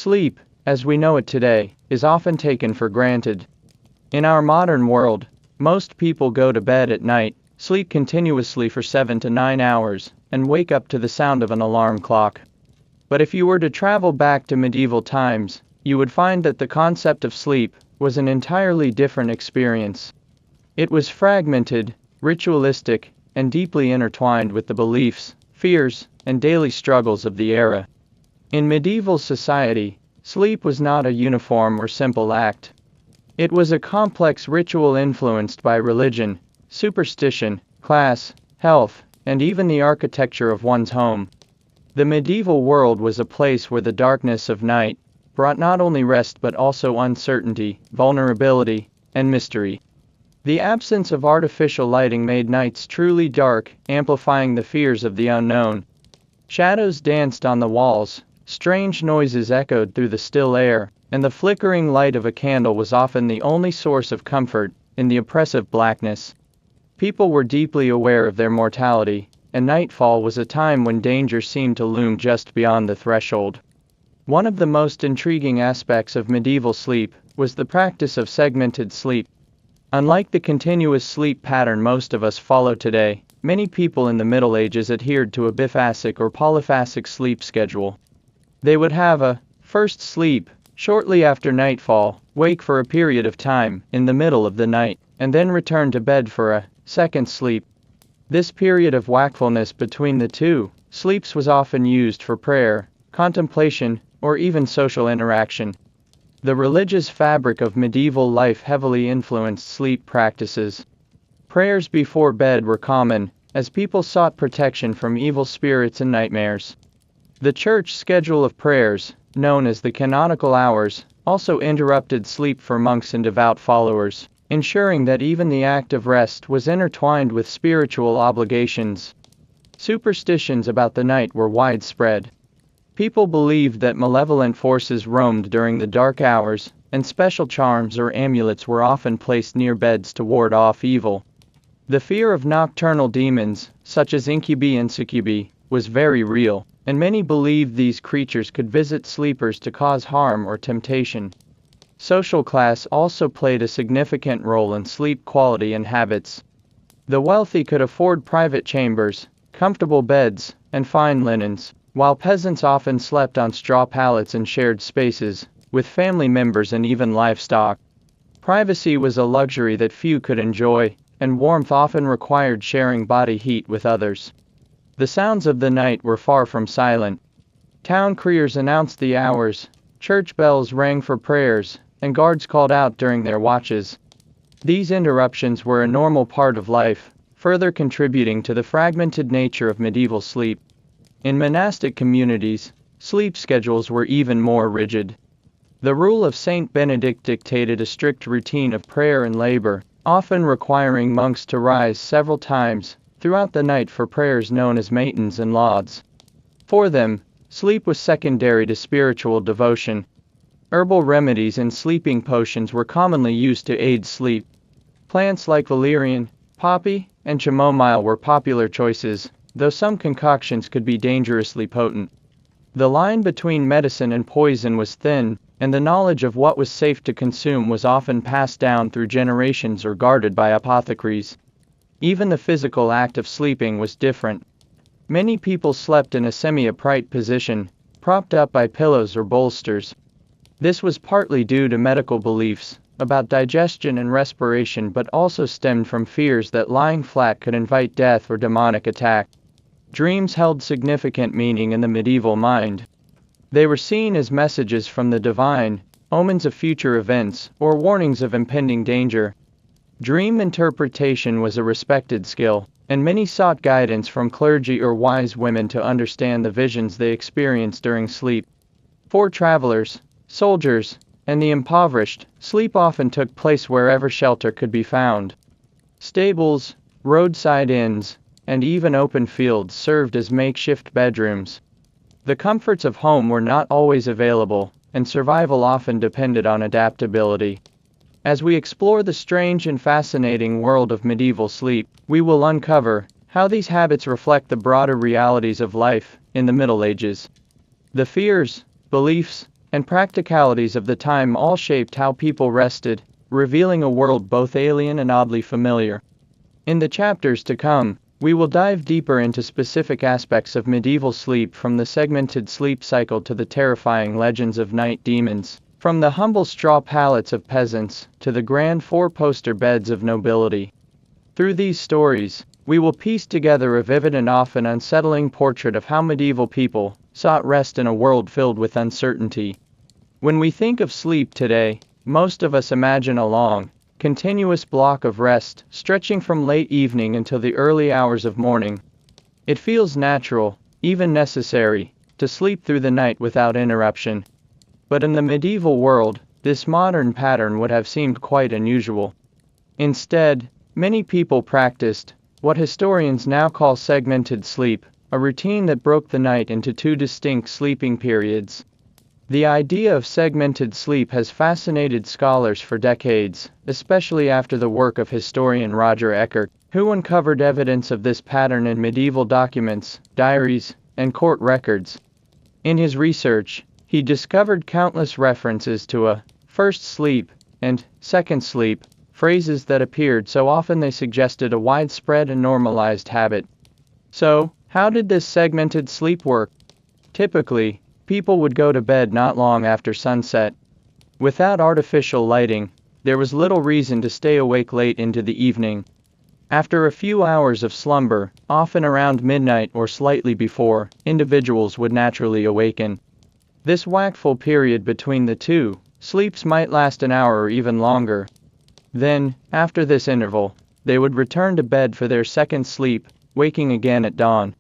Sleep, as we know it today, is often taken for granted. In our modern world, most people go to bed at night, sleep continuously for 7 to 9 hours, and wake up to the sound of an alarm clock. But if you were to travel back to medieval times, you would find that the concept of sleep was an entirely different experience. It was fragmented, ritualistic, and deeply intertwined with the beliefs, fears, and daily struggles of the era. In medieval society, sleep was not a uniform or simple act. It was a complex ritual influenced by religion, superstition, class, health, and even the architecture of one's home. The medieval world was a place where the darkness of night brought not only rest but also uncertainty, vulnerability, and mystery. The absence of artificial lighting made nights truly dark, amplifying the fears of the unknown. Shadows danced on the walls, strange noises echoed through the still air, and the flickering light of a candle was often the only source of comfort in the oppressive blackness. People were deeply aware of their mortality, and nightfall was a time when danger seemed to loom just beyond the threshold. One of the most intriguing aspects of medieval sleep was the practice of segmented sleep. Unlike the continuous sleep pattern most of us follow today, many people in the Middle Ages adhered to a biphasic or polyphasic sleep schedule. They would have a first sleep shortly after nightfall, wake for a period of time in the middle of the night, and then return to bed for a second sleep. This period of wakefulness between the two sleeps was often used for prayer, contemplation, or even social interaction. The religious fabric of medieval life heavily influenced sleep practices. Prayers before bed were common, as people sought protection from evil spirits and nightmares. The church schedule of prayers, known as the canonical hours, also interrupted sleep for monks and devout followers, ensuring that even the act of rest was intertwined with spiritual obligations. Superstitions about the night were widespread. People believed that malevolent forces roamed during the dark hours, and special charms or amulets were often placed near beds to ward off evil. The fear of nocturnal demons, such as incubi and succubi, was very real, and many believed these creatures could visit sleepers to cause harm or temptation. Social class also played a significant role in sleep quality and habits. The wealthy could afford private chambers, comfortable beds, and fine linens, while peasants often slept on straw pallets and shared spaces with family members and even livestock. Privacy was a luxury that few could enjoy, and warmth often required sharing body heat with others. The sounds of the night were far from silent. Town criers announced the hours, church bells rang for prayers, and guards called out during their watches. These interruptions were a normal part of life, further contributing to the fragmented nature of medieval sleep. In monastic communities, sleep schedules were even more rigid. The rule of Saint Benedict dictated a strict routine of prayer and labor, often requiring monks to rise several times throughout the night for prayers known as matins and lauds. For them, sleep was secondary to spiritual devotion. Herbal remedies and sleeping potions were commonly used to aid sleep. Plants like valerian, poppy, and chamomile were popular choices, though some concoctions could be dangerously potent. The line between medicine and poison was thin, and the knowledge of what was safe to consume was often passed down through generations or guarded by apothecaries. Even the physical act of sleeping was different. Many people slept in a semi-upright position, propped up by pillows or bolsters. This was partly due to medical beliefs about digestion and respiration, but also stemmed from fears that lying flat could invite death or demonic attack. Dreams held significant meaning in the medieval mind. They were seen as messages from the divine, omens of future events, or warnings of impending danger. Dream interpretation was a respected skill, and many sought guidance from clergy or wise women to understand the visions they experienced during sleep. For travelers, soldiers, and the impoverished, sleep often took place wherever shelter could be found. Stables, roadside inns, and even open fields served as makeshift bedrooms. The comforts of home were not always available, and survival often depended on adaptability. As we explore the strange and fascinating world of medieval sleep, we will uncover how these habits reflect the broader realities of life in the Middle Ages. The fears, beliefs, and practicalities of the time all shaped how people rested, revealing a world both alien and oddly familiar. In the chapters to come, we will dive deeper into specific aspects of medieval sleep, from the segmented sleep cycle to the terrifying legends of night demons, from the humble straw pallets of peasants to the grand four-poster beds of nobility. Through these stories, we will piece together a vivid and often unsettling portrait of how medieval people sought rest in a world filled with uncertainty. When we think of sleep today, most of us imagine a long, continuous block of rest stretching from late evening until the early hours of morning. It feels natural, even necessary, to sleep through the night without interruption. But in the medieval world, this modern pattern would have seemed quite unusual. Instead, many people practiced what historians now call segmented sleep, a routine that broke the night into two distinct sleeping periods. The idea of segmented sleep has fascinated scholars for decades, especially after the work of historian Roger Eckert, who uncovered evidence of this pattern in medieval documents, diaries, and court records. In his research, he discovered countless references to a first sleep and second sleep, phrases that appeared so often they suggested a widespread and normalized habit. So, how did this segmented sleep work? Typically, people would go to bed not long after sunset. Without artificial lighting, there was little reason to stay awake late into the evening. After a few hours of slumber, often around midnight or slightly before, individuals would naturally awaken. This wakeful period between the two sleeps might last an hour or even longer. Then, after this interval, they would return to bed for their second sleep, waking again at dawn.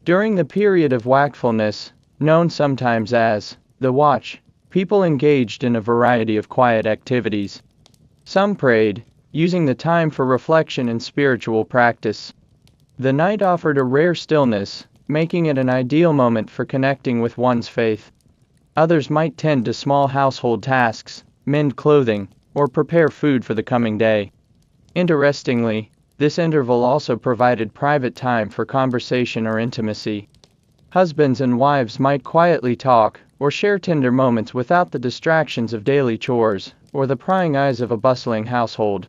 During the period of wakefulness, known sometimes as the watch, people engaged in a variety of quiet activities. Some prayed, using the time for reflection and spiritual practice. The night offered a rare stillness, making it an ideal moment for connecting with one's faith. Others might tend to small household tasks, mend clothing, or prepare food for the coming day. Interestingly, this interval also provided private time for conversation or intimacy. Husbands and wives might quietly talk or share tender moments without the distractions of daily chores or the prying eyes of a bustling household.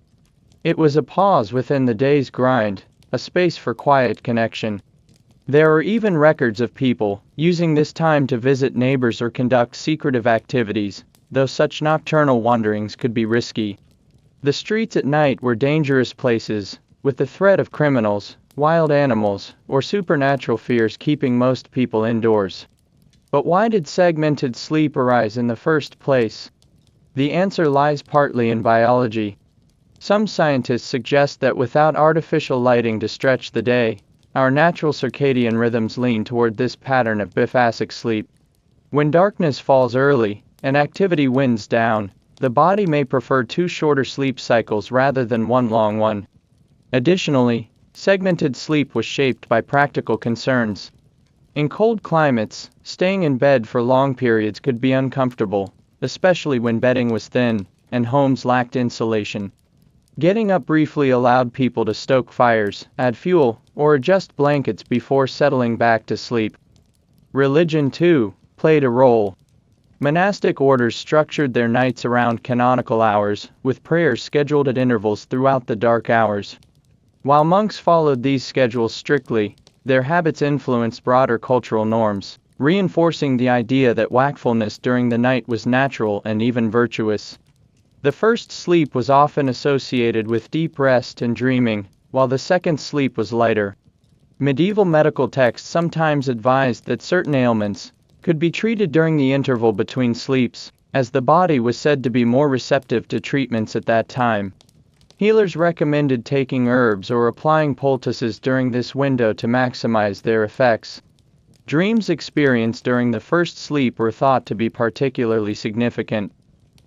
It was a pause within the day's grind, a space for quiet connection. There are even records of people using this time to visit neighbors or conduct secretive activities, though such nocturnal wanderings could be risky. The streets at night were dangerous places, with the threat of criminals, wild animals, or supernatural fears keeping most people indoors. But why did segmented sleep arise in the first place? The answer lies partly in biology. Some scientists suggest that without artificial lighting to stretch the day, our natural circadian rhythms lean toward this pattern of biphasic sleep. When darkness falls early, and activity winds down, the body may prefer two shorter sleep cycles rather than one long one. Additionally, segmented sleep was shaped by practical concerns. In cold climates, staying in bed for long periods could be uncomfortable, especially when bedding was thin and homes lacked insulation. Getting up briefly allowed people to stoke fires, add fuel, or adjust blankets before settling back to sleep. Religion, too, played a role. Monastic orders structured their nights around canonical hours, with prayers scheduled at intervals throughout the dark hours. While monks followed these schedules strictly, their habits influenced broader cultural norms, reinforcing the idea that wakefulness during the night was natural and even virtuous. The first sleep was often associated with deep rest and dreaming, while the second sleep was lighter. Medieval medical texts sometimes advised that certain ailments could be treated during the interval between sleeps, as the body was said to be more receptive to treatments at that time. Healers recommended taking herbs or applying poultices during this window to maximize their effects. Dreams experienced during the first sleep were thought to be particularly significant.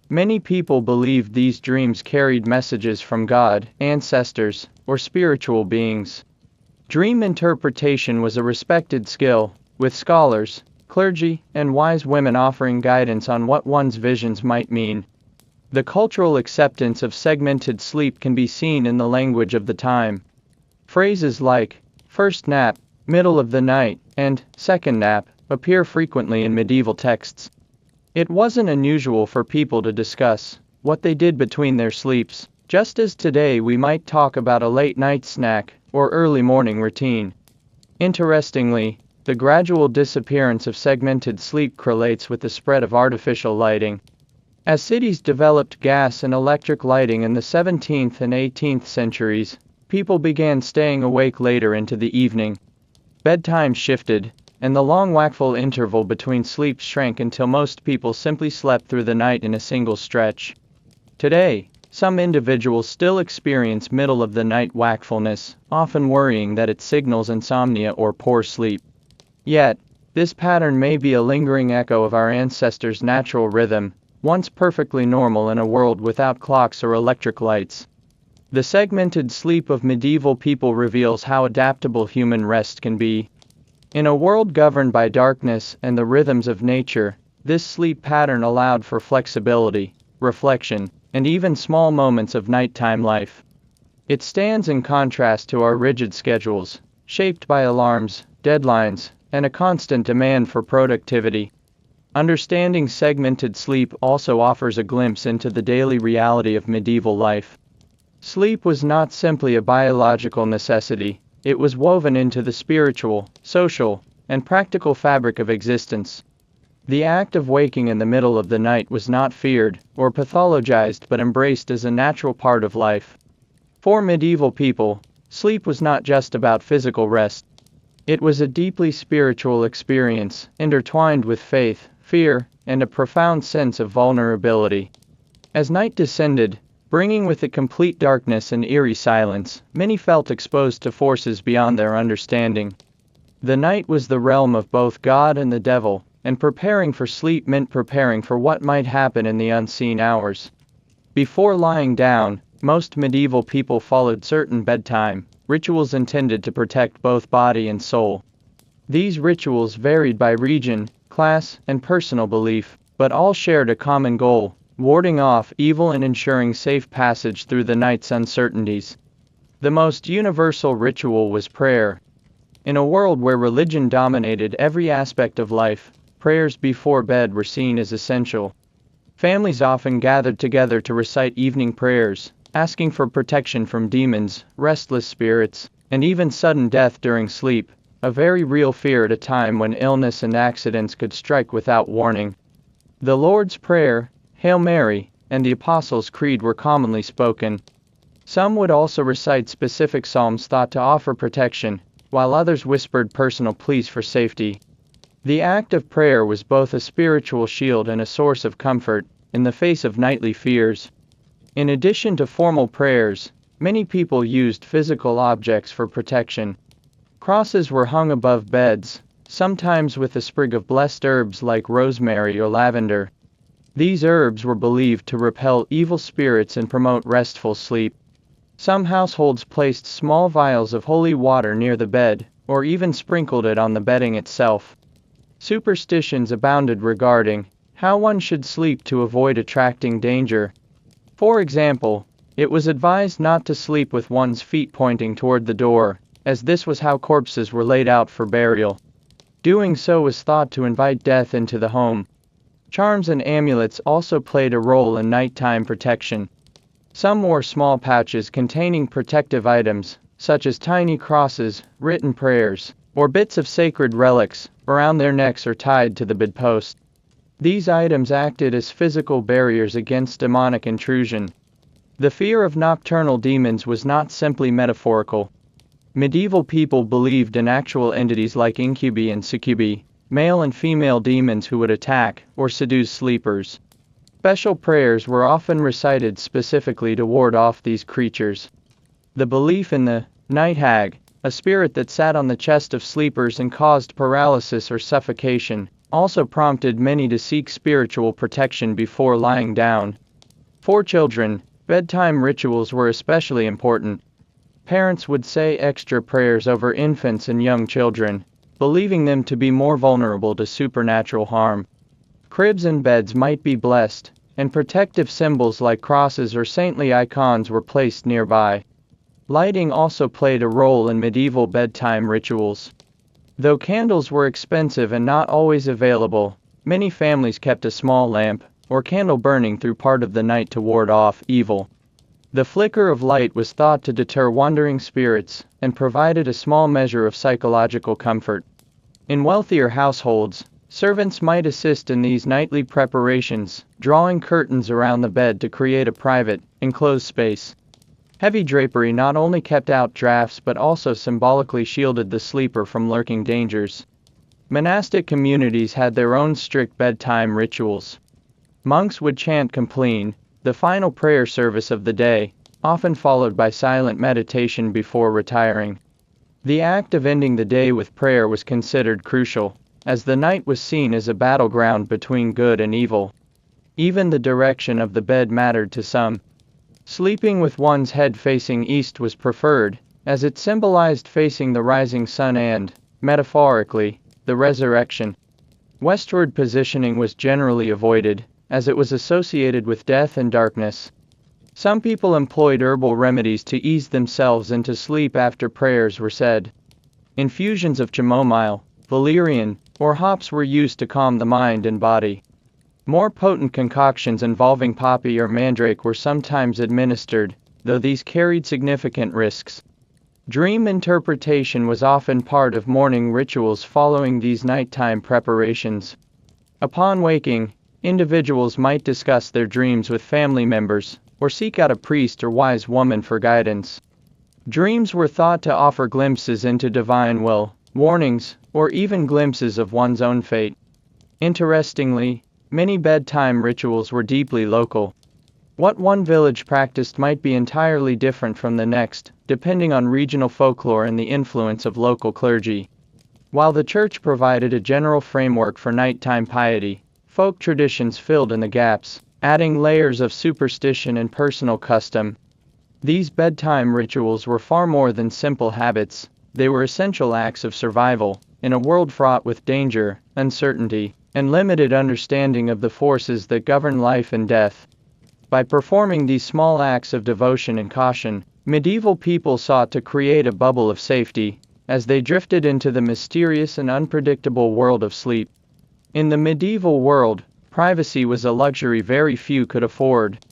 Many people believed these dreams carried messages from God, ancestors, or spiritual beings. Dream interpretation was a respected skill, with scholars, clergy, and wise women offering guidance on what one's visions might mean. The cultural acceptance of segmented sleep can be seen in the language of the time. Phrases like first nap, middle of the night, and second nap appear frequently in medieval texts. It wasn't unusual for people to discuss what they did between their sleeps, just as today we might talk about a late night snack or early morning routine. Interestingly, the gradual disappearance of segmented sleep correlates with the spread of artificial lighting. As cities developed gas and electric lighting in the 17th and 18th centuries, people began staying awake later into the evening. Bedtime shifted, and the long wakeful interval between sleeps shrank until most people simply slept through the night in a single stretch. Today, some individuals still experience middle-of-the-night wakefulness, often worrying that it signals insomnia or poor sleep. Yet, this pattern may be a lingering echo of our ancestors' natural rhythm, once perfectly normal in a world without clocks or electric lights. The segmented sleep of medieval people reveals how adaptable human rest can be. In a world governed by darkness and the rhythms of nature, this sleep pattern allowed for flexibility, reflection, and even small moments of nighttime life. It stands in contrast to our rigid schedules, shaped by alarms, deadlines, and a constant demand for productivity. Understanding segmented sleep also offers a glimpse into the daily reality of medieval life. Sleep was not simply a biological necessity, it was woven into the spiritual, social, and practical fabric of existence. The act of waking in the middle of the night was not feared or pathologized but embraced as a natural part of life. For medieval people, sleep was not just about physical rest. It was a deeply spiritual experience, intertwined with faith, fear, and a profound sense of vulnerability. As night descended, bringing with it complete darkness and eerie silence, many felt exposed to forces beyond their understanding. The night was the realm of both God and the devil, and preparing for sleep meant preparing for what might happen in the unseen hours. Before lying down, most medieval people followed certain bedtime rituals intended to protect both body and soul. These rituals varied by region, class, and personal belief, but all shared a common goal: warding off evil and ensuring safe passage through the night's uncertainties. The most universal ritual was prayer. In a world where religion dominated every aspect of life, prayers before bed were seen as essential. Families often gathered together to recite evening prayers, asking for protection from demons, restless spirits, and even sudden death during sleep, a very real fear at a time when illness and accidents could strike without warning. The Lord's Prayer, Hail Mary, and the Apostles' Creed were commonly spoken. Some would also recite specific psalms thought to offer protection, while others whispered personal pleas for safety. The act of prayer was both a spiritual shield and a source of comfort in the face of nightly fears. In addition to formal prayers, many people used physical objects for protection. Crosses were hung above beds, sometimes with a sprig of blessed herbs like rosemary or lavender. These herbs were believed to repel evil spirits and promote restful sleep. Some households placed small vials of holy water near the bed, or even sprinkled it on the bedding itself. Superstitions abounded regarding how one should sleep to avoid attracting danger. For example, it was advised not to sleep with one's feet pointing toward the door, as this was how corpses were laid out for burial. Doing so was thought to invite death into the home. Charms and amulets also played a role in nighttime protection. Some wore small pouches containing protective items, such as tiny crosses, written prayers, or bits of sacred relics, around their necks or tied to the bedpost. These items acted as physical barriers against demonic intrusion. The fear of nocturnal demons was not simply metaphorical. Medieval people believed in actual entities like incubi and succubi, male and female demons who would attack or seduce sleepers. Special prayers were often recited specifically to ward off these creatures. The belief in the night hag, a spirit that sat on the chest of sleepers and caused paralysis or suffocation, also prompted many to seek spiritual protection before lying down. For children, bedtime rituals were especially important. Parents would say extra prayers over infants and young children, believing them to be more vulnerable to supernatural harm. Cribs and beds might be blessed, and protective symbols like crosses or saintly icons were placed nearby. Lighting also played a role in medieval bedtime rituals. Though candles were expensive and not always available, Many families kept a small lamp or candle burning through part of the night to ward off evil. The flicker of light was thought to deter wandering spirits and provided a small measure of psychological comfort. In wealthier households, servants might assist in these nightly preparations, drawing curtains around the bed to create a private, enclosed space. Heavy drapery not only kept out drafts but also symbolically shielded the sleeper from lurking dangers. Monastic communities had their own strict bedtime rituals. Monks would chant Compline, the final prayer service of the day, often followed by silent meditation before retiring. The act of ending the day with prayer was considered crucial, as the night was seen as a battleground between good and evil. Even the direction of the bed mattered to some. Sleeping with one's head facing east was preferred, as it symbolized facing the rising sun and, metaphorically, the resurrection. Westward positioning was generally avoided, as it was associated with death and darkness. Some people employed herbal remedies to ease themselves into sleep after prayers were said. Infusions of chamomile, valerian, or hops were used to calm the mind and body. More potent concoctions involving poppy or mandrake were sometimes administered, though these carried significant risks. Dream interpretation was often part of morning rituals following these nighttime preparations. Upon waking, individuals might discuss their dreams with family members, or seek out a priest or wise woman for guidance. Dreams were thought to offer glimpses into divine will, warnings, or even glimpses of one's own fate. Interestingly, many bedtime rituals were deeply local. What one village practiced might be entirely different from the next, depending on regional folklore and the influence of local clergy. While the church provided a general framework for nighttime piety, folk traditions filled in the gaps, adding layers of superstition and personal custom. These bedtime rituals were far more than simple habits, they were essential acts of survival, in a world fraught with danger, uncertainty, and limited understanding of the forces that govern life and death. By performing these small acts of devotion and caution, medieval people sought to create a bubble of safety, as they drifted into the mysterious and unpredictable world of sleep. In the medieval world, privacy was a luxury very few could afford.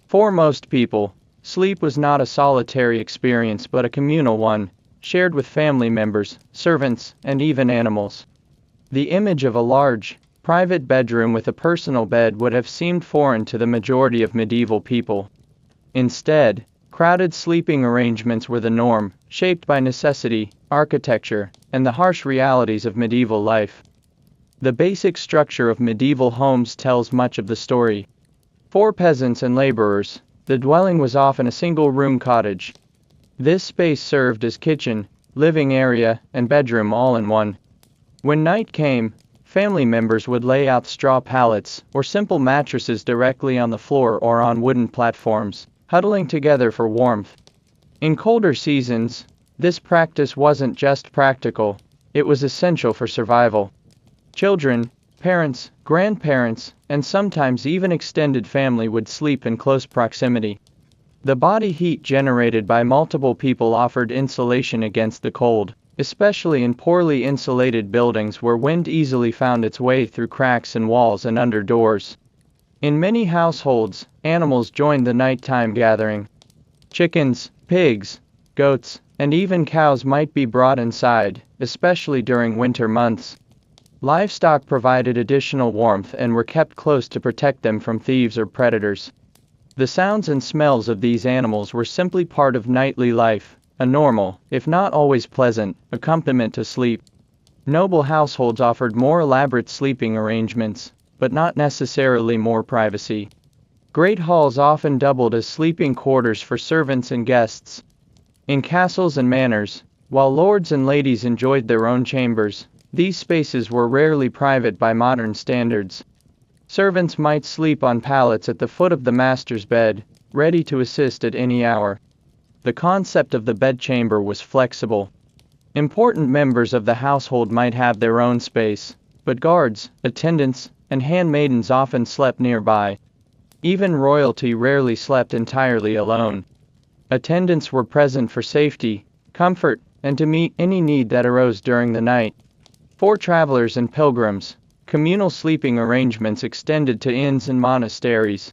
For most people, sleep was not a solitary experience but a communal one, shared with family members, servants, and even animals. The image of a large, private bedroom with a personal bed would have seemed foreign to the majority of medieval people. Instead, crowded sleeping arrangements were the norm, shaped by necessity, architecture, and the harsh realities of medieval life. The basic structure of medieval homes tells much of the story. For peasants and laborers, the dwelling was often a single-room cottage. This space served as kitchen, living area, and bedroom all in one. When night came, family members would lay out straw pallets or simple mattresses directly on the floor or on wooden platforms, huddling together for warmth. In colder seasons, this practice wasn't just practical, it was essential for survival. Children, parents, grandparents, and sometimes even extended family would sleep in close proximity. The body heat generated by multiple people offered insulation against the cold, especially in poorly insulated buildings where wind easily found its way through cracks in walls and under doors. In many households, animals joined the nighttime gathering. Chickens, pigs, goats, and even cows might be brought inside, especially during winter months. Livestock provided additional warmth and were kept close to protect them from thieves or predators. The sounds and smells of these animals were simply part of nightly life, a normal, if not always pleasant, accompaniment to sleep. Noble households offered more elaborate sleeping arrangements, but not necessarily more privacy. Great halls often doubled as sleeping quarters for servants and guests. In castles and manors, while lords and ladies enjoyed their own chambers, these spaces were rarely private by modern standards. Servants might sleep on pallets at the foot of the master's bed, ready to assist at any hour. The concept of the bedchamber was flexible. Important members of the household might have their own space, but guards, attendants, and handmaidens often slept nearby. Even royalty rarely slept entirely alone. Attendants were present for safety, comfort, and to meet any need that arose during the night. For travelers and pilgrims, Communal sleeping arrangements extended to inns and monasteries.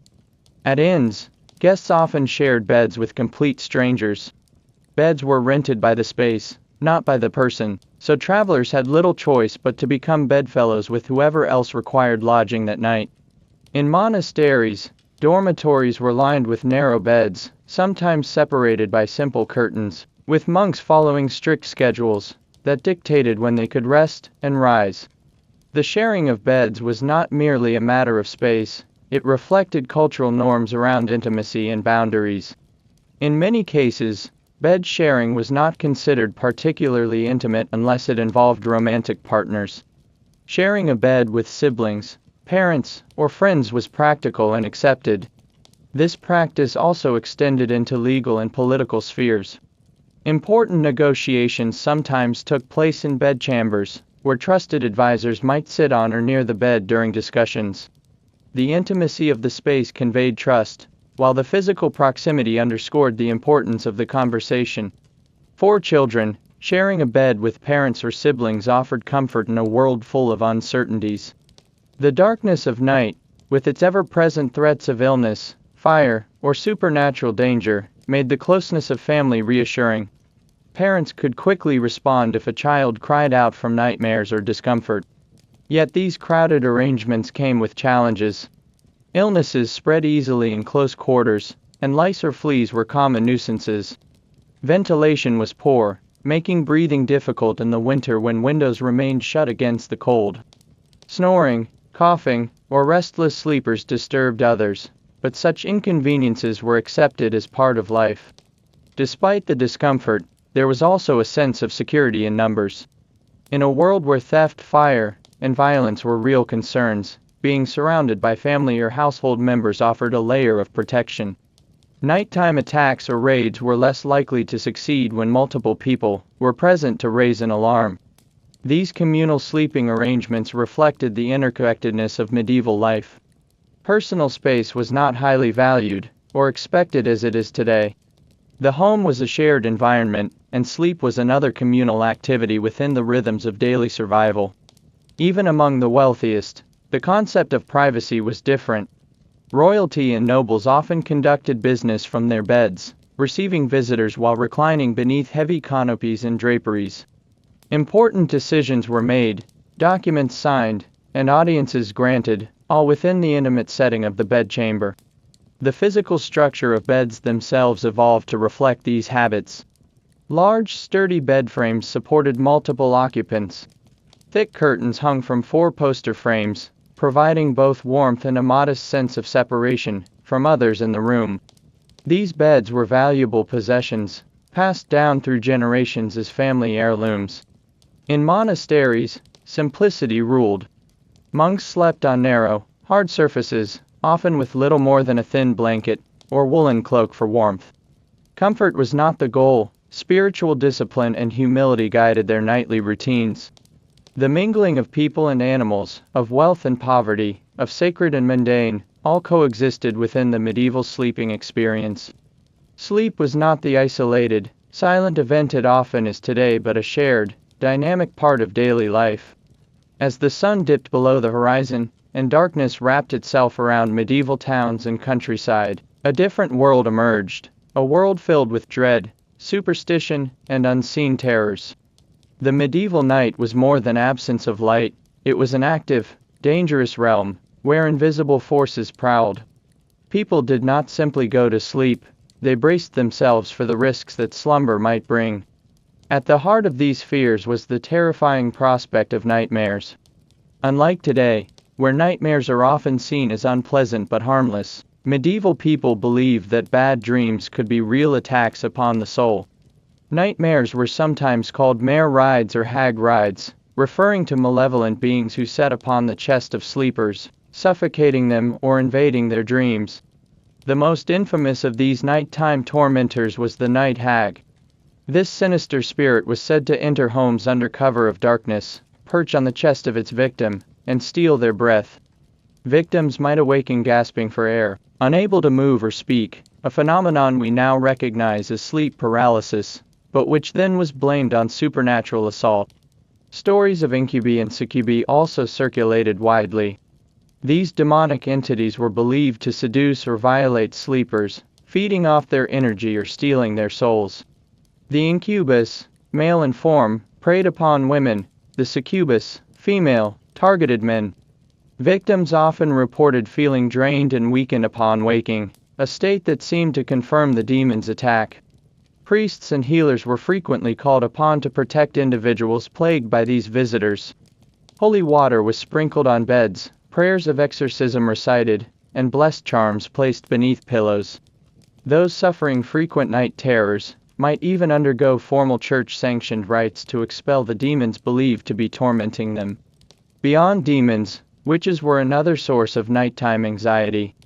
At inns, guests often shared beds with complete strangers. Beds were rented by the space, not by the person, so travelers had little choice but to become bedfellows with whoever else required lodging that night. In monasteries, dormitories were lined with narrow beds, sometimes separated by simple curtains, with monks following strict schedules that dictated when they could rest and rise. The sharing of beds was not merely a matter of space, it reflected cultural norms around intimacy and boundaries. In many cases, bed sharing was not considered particularly intimate unless it involved romantic partners. Sharing a bed with siblings, parents, or friends was practical and accepted. This practice also extended into legal and political spheres. Important negotiations sometimes took place in bedchambers, where trusted advisors might sit on or near the bed during discussions. The intimacy of the space conveyed trust, while the physical proximity underscored the importance of the conversation. For children, sharing a bed with parents or siblings offered comfort in a world full of uncertainties. The darkness of night, with its ever-present threats of illness, fire, or supernatural danger, made the closeness of family reassuring. Parents could quickly respond if a child cried out from nightmares or discomfort. Yet these crowded arrangements came with challenges. Illnesses spread easily in close quarters, and lice or fleas were common nuisances. Ventilation was poor, making breathing difficult in the winter when windows remained shut against the cold. Snoring, coughing, or restless sleepers disturbed others, but such inconveniences were accepted as part of life. Despite the discomfort, there was also a sense of security in numbers. In a world where theft, fire, and violence were real concerns, being surrounded by family or household members offered a layer of protection. Nighttime attacks or raids were less likely to succeed when multiple people were present to raise an alarm. These communal sleeping arrangements reflected the interconnectedness of medieval life. Personal space was not highly valued or expected as it is today. The home was a shared environment, and sleep was another communal activity within the rhythms of daily survival. Even among the wealthiest, the concept of privacy was different. Royalty and nobles often conducted business from their beds, receiving visitors while reclining beneath heavy canopies and draperies. Important decisions were made, documents signed, and audiences granted, all within the intimate setting of the bedchamber. The physical structure of beds themselves evolved to reflect these habits. Large, sturdy bed frames supported multiple occupants. Thick curtains hung from four-poster frames, providing both warmth and a modest sense of separation from others in the room. These beds were valuable possessions, passed down through generations as family heirlooms. In monasteries, simplicity ruled. Monks slept on narrow, hard surfaces, often with little more than a thin blanket or woolen cloak for warmth. Comfort was not the goal, spiritual discipline and humility guided their nightly routines. The mingling of people and animals, of wealth and poverty, of sacred and mundane, all coexisted within the medieval sleeping experience. Sleep was not the isolated, silent event it often is today but a shared, dynamic part of daily life. As the sun dipped below the horizon, and darkness wrapped itself around medieval towns and countryside, a different world emerged, a world filled with dread, superstition, and unseen terrors. The medieval night was more than absence of light, it was an active, dangerous realm, where invisible forces prowled. People did not simply go to sleep, they braced themselves for the risks that slumber might bring. At the heart of these fears was the terrifying prospect of nightmares. Unlike today, where nightmares are often seen as unpleasant but harmless, medieval people believed that bad dreams could be real attacks upon the soul. Nightmares were sometimes called mare rides or hag rides, referring to malevolent beings who sat upon the chest of sleepers, suffocating them or invading their dreams. The most infamous of these nighttime tormentors was the night hag. This sinister spirit was said to enter homes under cover of darkness, perch on the chest of its victim, and steal their breath. Victims might awaken gasping for air, unable to move or speak, a phenomenon we now recognize as sleep paralysis, but which then was blamed on supernatural assault. Stories of incubi and succubi also circulated widely. These demonic entities were believed to seduce or violate sleepers, feeding off their energy or stealing their souls. The incubus, male in form, preyed upon women. The succubus, female, targeted men. Victims often reported feeling drained and weakened upon waking, a state that seemed to confirm the demon's attack. Priests and healers were frequently called upon to protect individuals plagued by these visitors. Holy water was sprinkled on beds, prayers of exorcism recited, and blessed charms placed beneath pillows. Those suffering frequent night terrors might even undergo formal church-sanctioned rites to expel the demons believed to be tormenting them. Beyond demons, witches were another source of nighttime anxiety.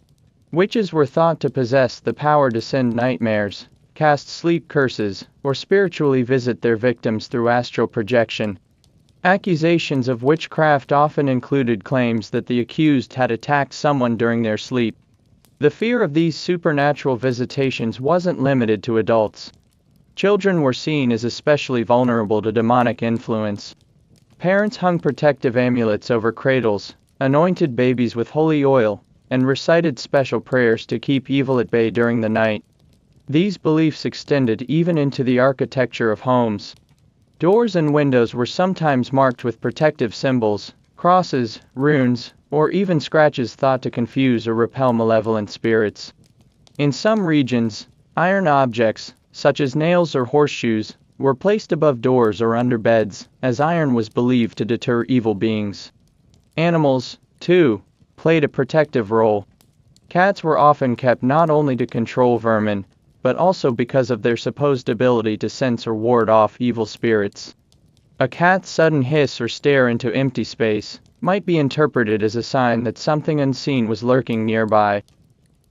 Witches were thought to possess the power to send nightmares, cast sleep curses, or spiritually visit their victims through astral projection. Accusations of witchcraft often included claims that the accused had attacked someone during their sleep. The fear of these supernatural visitations wasn't limited to adults. Children were seen as especially vulnerable to demonic influence. Parents hung protective amulets over cradles, anointed babies with holy oil, and recited special prayers to keep evil at bay during the night. These beliefs extended even into the architecture of homes. Doors and windows were sometimes marked with protective symbols, crosses, runes, or even scratches thought to confuse or repel malevolent spirits. In some regions, iron objects, such as nails or horseshoes, were placed above doors or under beds, as iron was believed to deter evil beings. Animals, too, played a protective role. Cats were often kept not only to control vermin, but also because of their supposed ability to sense or ward off evil spirits. A cat's sudden hiss or stare into empty space might be interpreted as a sign that something unseen was lurking nearby.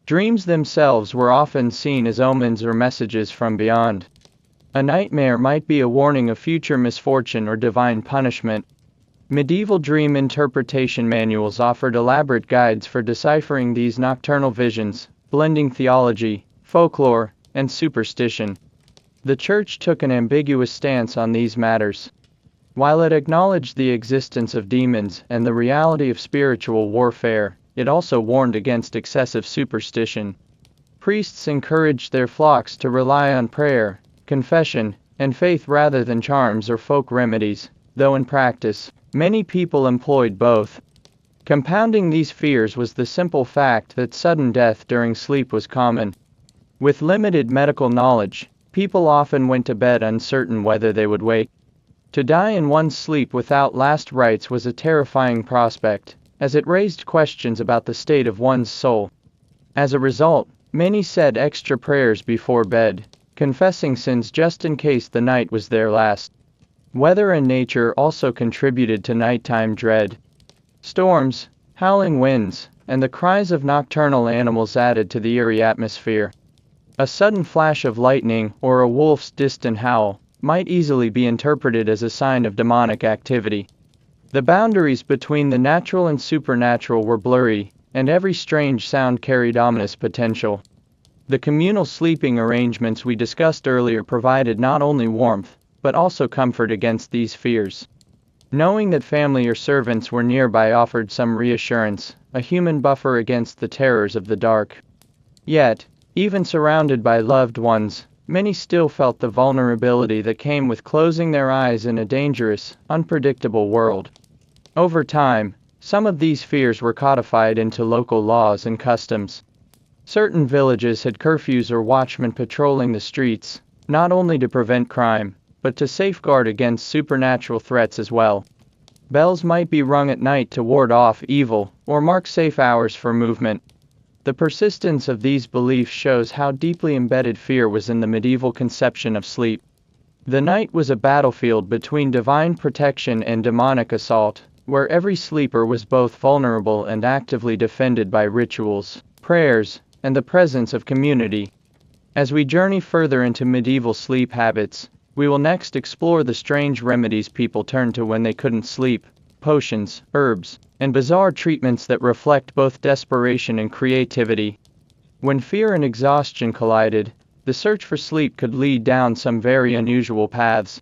Dreams themselves were often seen as omens or messages from beyond. A nightmare might be a warning of future misfortune or divine punishment. Medieval dream interpretation manuals offered elaborate guides for deciphering these nocturnal visions, blending theology, folklore, and superstition. The Church took an ambiguous stance on these matters. While it acknowledged the existence of demons and the reality of spiritual warfare, it also warned against excessive superstition. Priests encouraged their flocks to rely on prayer, confession, and faith rather than charms or folk remedies, though in practice, many people employed both. Compounding these fears was the simple fact that sudden death during sleep was common. With limited medical knowledge, people often went to bed uncertain whether they would wake. To die in one's sleep without last rites was a terrifying prospect, as it raised questions about the state of one's soul. As a result, many said extra prayers before bed, confessing sins just in case the night was their last. Weather and nature also contributed to nighttime dread. Storms, howling winds, and the cries of nocturnal animals added to the eerie atmosphere. A sudden flash of lightning or a wolf's distant howl might easily be interpreted as a sign of demonic activity. The boundaries between the natural and supernatural were blurry, and every strange sound carried ominous potential. The communal sleeping arrangements we discussed earlier provided not only warmth, but also comfort against these fears. Knowing that family or servants were nearby offered some reassurance, a human buffer against the terrors of the dark. Yet, even surrounded by loved ones, many still felt the vulnerability that came with closing their eyes in a dangerous, unpredictable world. Over time, some of these fears were codified into local laws and customs. Certain villages had curfews or watchmen patrolling the streets, not only to prevent crime, but to safeguard against supernatural threats as well. Bells might be rung at night to ward off evil, or mark safe hours for movement. The persistence of these beliefs shows how deeply embedded fear was in the medieval conception of sleep. The night was a battlefield between divine protection and demonic assault, where every sleeper was both vulnerable and actively defended by rituals, prayers, and the presence of community. As we journey further into medieval sleep habits, we will next explore the strange remedies people turned to when they couldn't sleep, potions, herbs, and bizarre treatments that reflect both desperation and creativity. When fear and exhaustion collided, the search for sleep could lead down some very unusual paths.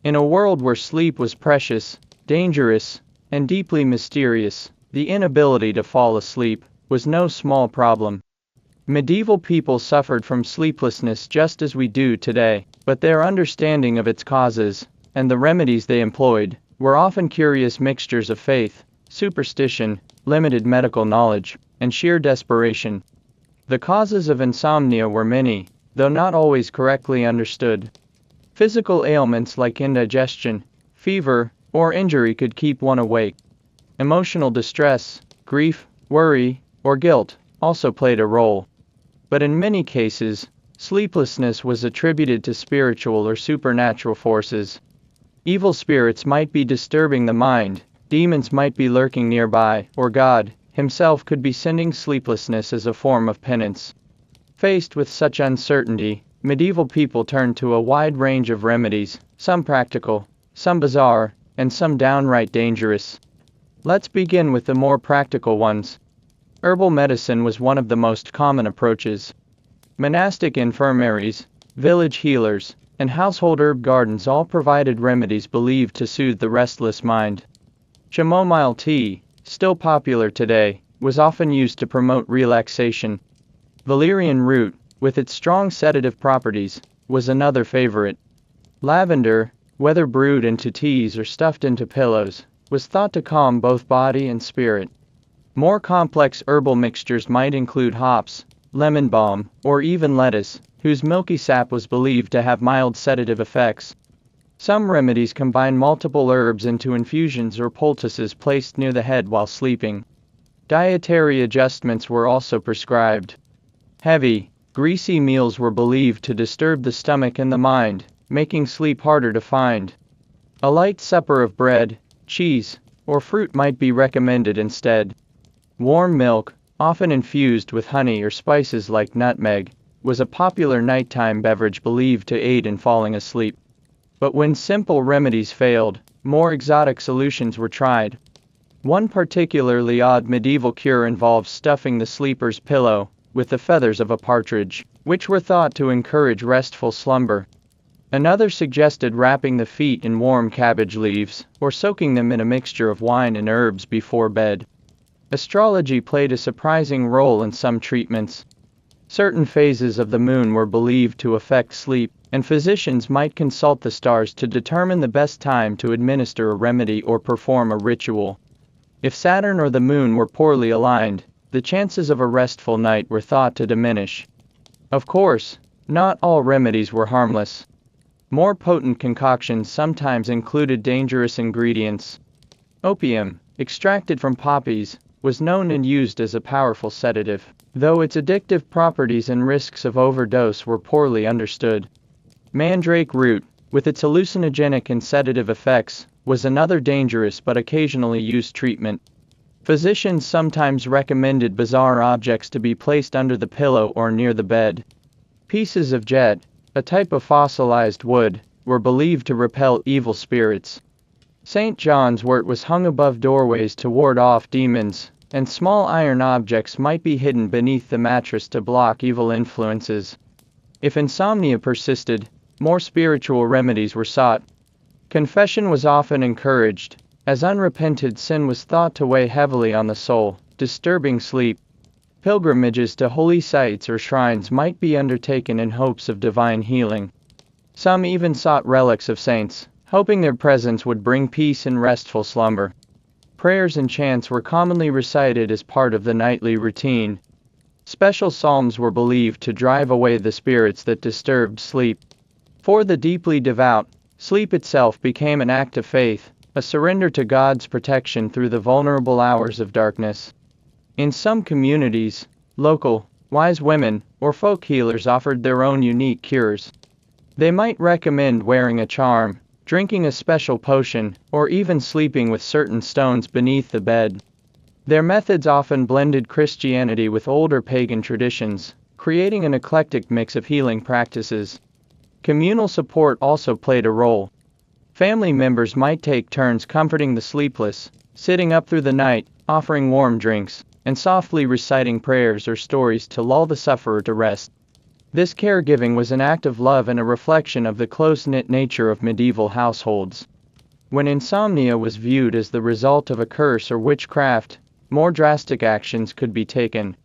In a world where sleep was precious, dangerous, and deeply mysterious, the inability to fall asleep was no small problem. Medieval people suffered from sleeplessness just as we do today, but their understanding of its causes, and the remedies they employed, were often curious mixtures of faith, superstition, limited medical knowledge, and sheer desperation. The causes of insomnia were many, though not always correctly understood. Physical ailments like indigestion, fever, or injury could keep one awake. Emotional distress, grief, worry, or guilt also played a role. But in many cases, sleeplessness was attributed to spiritual or supernatural forces. Evil spirits might be disturbing the mind, demons might be lurking nearby, or God himself could be sending sleeplessness as a form of penance. Faced with such uncertainty, medieval people turned to a wide range of remedies, some practical, some bizarre, and some downright dangerous. Let's begin with the more practical ones. Herbal medicine was one of the most common approaches. Monastic infirmaries, village healers, and household herb gardens all provided remedies believed to soothe the restless mind. Chamomile tea, still popular today, was often used to promote relaxation. Valerian root, with its strong sedative properties, was another favorite. Lavender, whether brewed into teas or stuffed into pillows, was thought to calm both body and spirit. More complex herbal mixtures might include hops, lemon balm, or even lettuce, whose milky sap was believed to have mild sedative effects. Some remedies combine multiple herbs into infusions or poultices placed near the head while sleeping. Dietary adjustments were also prescribed. Heavy, greasy meals were believed to disturb the stomach and the mind, making sleep harder to find. A light supper of bread, cheese, or fruit might be recommended instead. Warm milk, often infused with honey or spices like nutmeg, was a popular nighttime beverage believed to aid in falling asleep. But when simple remedies failed, more exotic solutions were tried. One particularly odd medieval cure involved stuffing the sleeper's pillow with the feathers of a partridge, which were thought to encourage restful slumber. Another suggested wrapping the feet in warm cabbage leaves, or soaking them in a mixture of wine and herbs before bed. Astrology played a surprising role in some treatments. Certain phases of the moon were believed to affect sleep, and physicians might consult the stars to determine the best time to administer a remedy or perform a ritual. If Saturn or the moon were poorly aligned, the chances of a restful night were thought to diminish. Of course, not all remedies were harmless. More potent concoctions sometimes included dangerous ingredients. Opium, extracted from poppies, was known and used as a powerful sedative, though its addictive properties and risks of overdose were poorly understood. Mandrake root, with its hallucinogenic and sedative effects, was another dangerous but occasionally used treatment. Physicians sometimes recommended bizarre objects to be placed under the pillow or near the bed. Pieces of jet, a type of fossilized wood, were believed to repel evil spirits. St. John's wort was hung above doorways to ward off demons, and small iron objects might be hidden beneath the mattress to block evil influences. If insomnia persisted, more spiritual remedies were sought. Confession was often encouraged, as unrepented sin was thought to weigh heavily on the soul, disturbing sleep. Pilgrimages to holy sites or shrines might be undertaken in hopes of divine healing. Some even sought relics of saints, hoping their presence would bring peace and restful slumber. Prayers and chants were commonly recited as part of the nightly routine. Special psalms were believed to drive away the spirits that disturbed sleep. For the deeply devout, sleep itself became an act of faith, a surrender to God's protection through the vulnerable hours of darkness. In some communities, local, wise women, or folk healers offered their own unique cures. They might recommend wearing a charm, drinking a special potion, or even sleeping with certain stones beneath the bed. Their methods often blended Christianity with older pagan traditions, creating an eclectic mix of healing practices. Communal support also played a role. Family members might take turns comforting the sleepless, sitting up through the night, offering warm drinks, and softly reciting prayers or stories to lull the sufferer to rest. This caregiving was an act of love and a reflection of the close-knit nature of medieval households. When insomnia was viewed as the result of a curse or witchcraft, more drastic actions could be taken.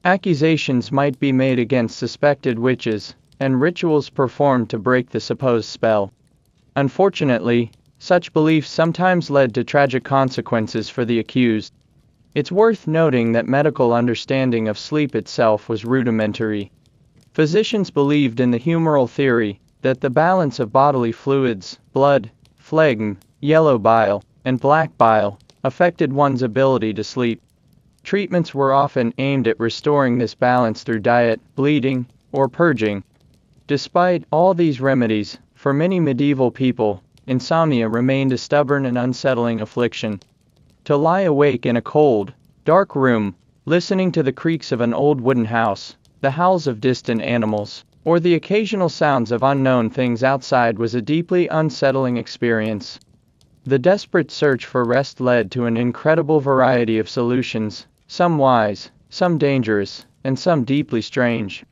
Accusations might be made against suspected witches, and rituals performed to break the supposed spell. Unfortunately, such beliefs sometimes led to tragic consequences for the accused. It's worth noting that medical understanding of sleep itself was rudimentary. Physicians believed in the humoral theory that the balance of bodily fluids, blood, phlegm, yellow bile, and black bile, affected one's ability to sleep. Treatments were often aimed at restoring this balance through diet, bleeding, or purging. Despite all these remedies, for many medieval people, insomnia remained a stubborn and unsettling affliction. To lie awake in a cold, dark room, listening to the creaks of an old wooden house, the howls of distant animals, or the occasional sounds of unknown things outside was a deeply unsettling experience. The desperate search for rest led to an incredible variety of solutions, some wise, some dangerous, and some deeply strange.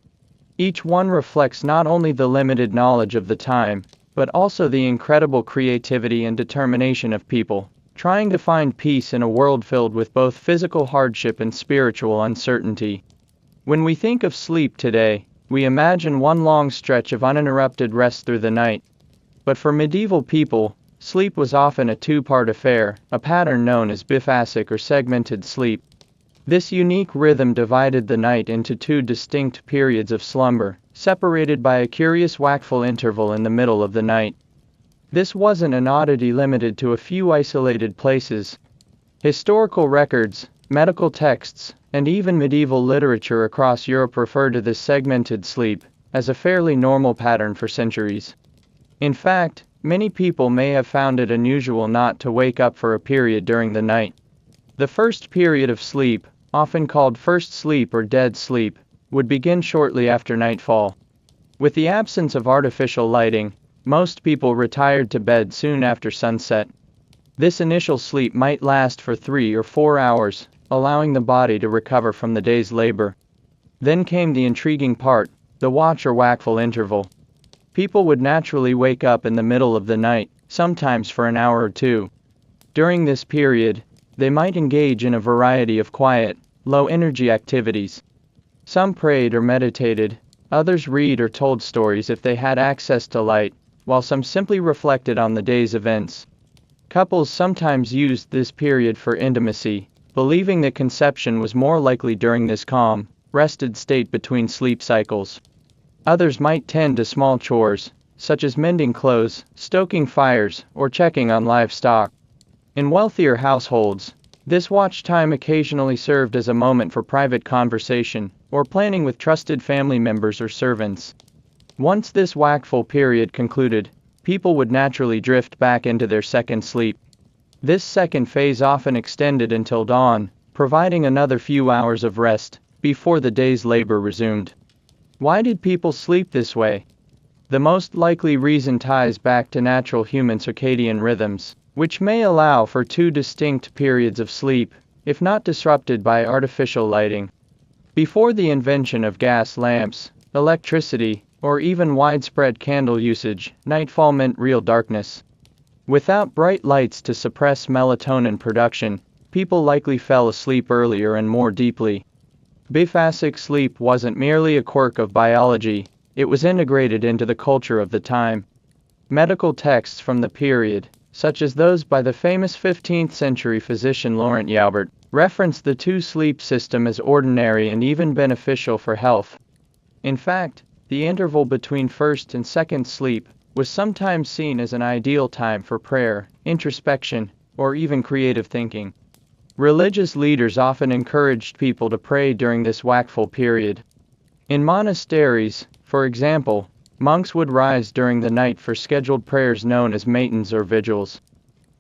Each one reflects not only the limited knowledge of the time, but also the incredible creativity and determination of people, trying to find peace in a world filled with both physical hardship and spiritual uncertainty. When we think of sleep today, we imagine one long stretch of uninterrupted rest through the night. But for medieval people, sleep was often a two-part affair, a pattern known as biphasic or segmented sleep. This unique rhythm divided the night into two distinct periods of slumber, separated by a curious wakeful interval in the middle of the night. This wasn't an oddity limited to a few isolated places. Historical records, medical texts, and even medieval literature across Europe refer to this segmented sleep as a fairly normal pattern for centuries. In fact, many people may have found it unusual not to wake up for a period during the night. The first period of sleep, often called first sleep or dead sleep, would begin shortly after nightfall. With the absence of artificial lighting, most people retired to bed soon after sunset. This initial sleep might last for 3 or 4 hours, allowing the body to recover from the day's labor. Then came the intriguing part, the watch or wakeful interval. People would naturally wake up in the middle of the night, sometimes for an hour or two. During this period, they might engage in a variety of quiet, low-energy activities. Some prayed or meditated, others read or told stories if they had access to light, while some simply reflected on the day's events. Couples sometimes used this period for intimacy, believing that conception was more likely during this calm, rested state between sleep cycles. Others might tend to small chores, such as mending clothes, stoking fires, or checking on livestock. In wealthier households, this watch time occasionally served as a moment for private conversation, or planning with trusted family members or servants. Once this wakeful period concluded, people would naturally drift back into their second sleep. This second phase often extended until dawn, providing another few hours of rest before the day's labor resumed. Why did people sleep this way? The most likely reason ties back to natural human circadian rhythms, which may allow for two distinct periods of sleep, if not disrupted by artificial lighting. Before the invention of gas lamps, electricity, or even widespread candle usage, nightfall meant real darkness. Without bright lights to suppress melatonin production, people likely fell asleep earlier and more deeply. Biphasic sleep wasn't merely a quirk of biology, it was integrated into the culture of the time. Medical texts from the period, such as those by the famous 15th century physician Laurent Joubert, reference the two-sleep system as ordinary and even beneficial for health. In fact, the interval between first and second sleep was sometimes seen as an ideal time for prayer, introspection, or even creative thinking. Religious leaders often encouraged people to pray during this wakeful period. In monasteries, for example, monks would rise during the night for scheduled prayers known as matins or vigils.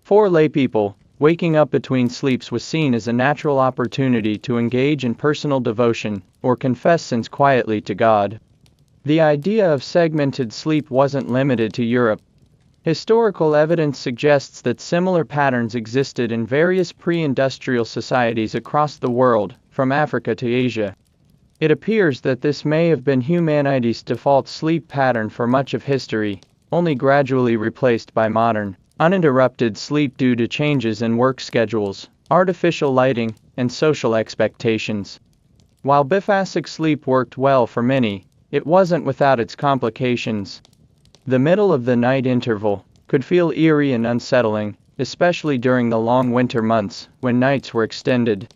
For laypeople, waking up between sleeps was seen as a natural opportunity to engage in personal devotion or confess sins quietly to God. The idea of segmented sleep wasn't limited to Europe. Historical evidence suggests that similar patterns existed in various pre-industrial societies across the world, from Africa to Asia. It appears that this may have been humanity's default sleep pattern for much of history, only gradually replaced by modern, uninterrupted sleep due to changes in work schedules, artificial lighting, and social expectations. While biphasic sleep worked well for many, it wasn't without its complications. The middle of the night interval could feel eerie and unsettling, especially during the long winter months when nights were extended.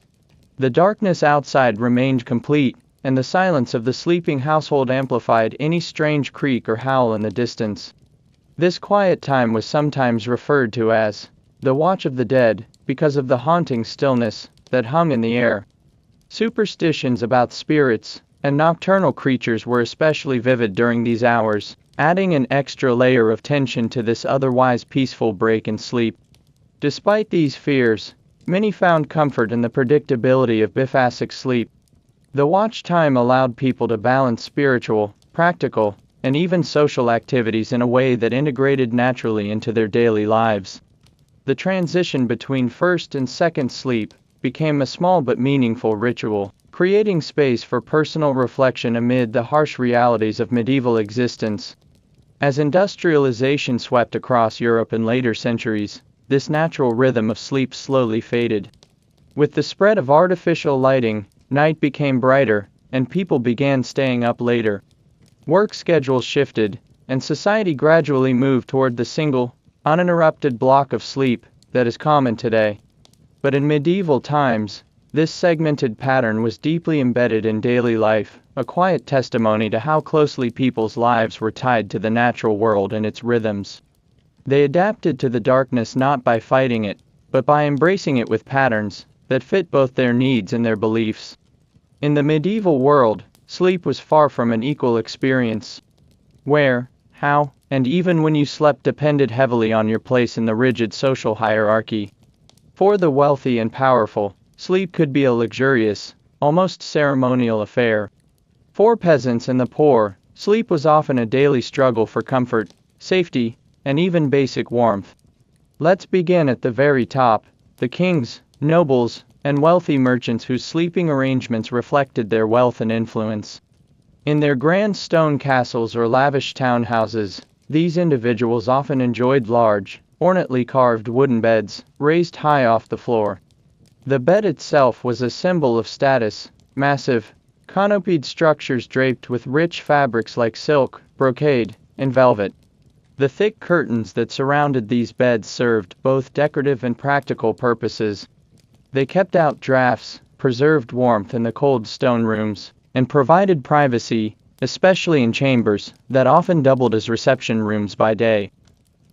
The darkness outside remained complete, and the silence of the sleeping household amplified any strange creak or howl in the distance. This quiet time was sometimes referred to as the watch of the dead, because of the haunting stillness that hung in the air. Superstitions about spirits and nocturnal creatures were especially vivid during these hours, adding an extra layer of tension to this otherwise peaceful break in sleep. Despite these fears, many found comfort in the predictability of biphasic sleep. The watch time allowed people to balance spiritual, practical, and even social activities in a way that integrated naturally into their daily lives. The transition between first and second sleep became a small but meaningful ritual, creating space for personal reflection amid the harsh realities of medieval existence. As industrialization swept across Europe in later centuries, this natural rhythm of sleep slowly faded. With the spread of artificial lighting, night became brighter, and people began staying up later. Work schedules shifted, and society gradually moved toward the single, uninterrupted block of sleep that is common today. But in medieval times, this segmented pattern was deeply embedded in daily life, a quiet testimony to how closely people's lives were tied to the natural world and its rhythms. They adapted to the darkness not by fighting it, but by embracing it with patterns that fit both their needs and their beliefs. In the medieval world, sleep was far from an equal experience. Where, how, and even when you slept depended heavily on your place in the rigid social hierarchy. For the wealthy and powerful, sleep could be a luxurious, almost ceremonial affair. For peasants and the poor, sleep was often a daily struggle for comfort, safety, and even basic warmth. Let's begin at the very top: the kings, nobles, and wealthy merchants whose sleeping arrangements reflected their wealth and influence. In their grand stone castles or lavish townhouses, these individuals often enjoyed large, ornately carved wooden beds, raised high off the floor. The bed itself was a symbol of status: massive, canopied structures draped with rich fabrics like silk, brocade, and velvet. The thick curtains that surrounded these beds served both decorative and practical purposes. They kept out drafts, preserved warmth in the cold stone rooms, and provided privacy, especially in chambers that often doubled as reception rooms by day.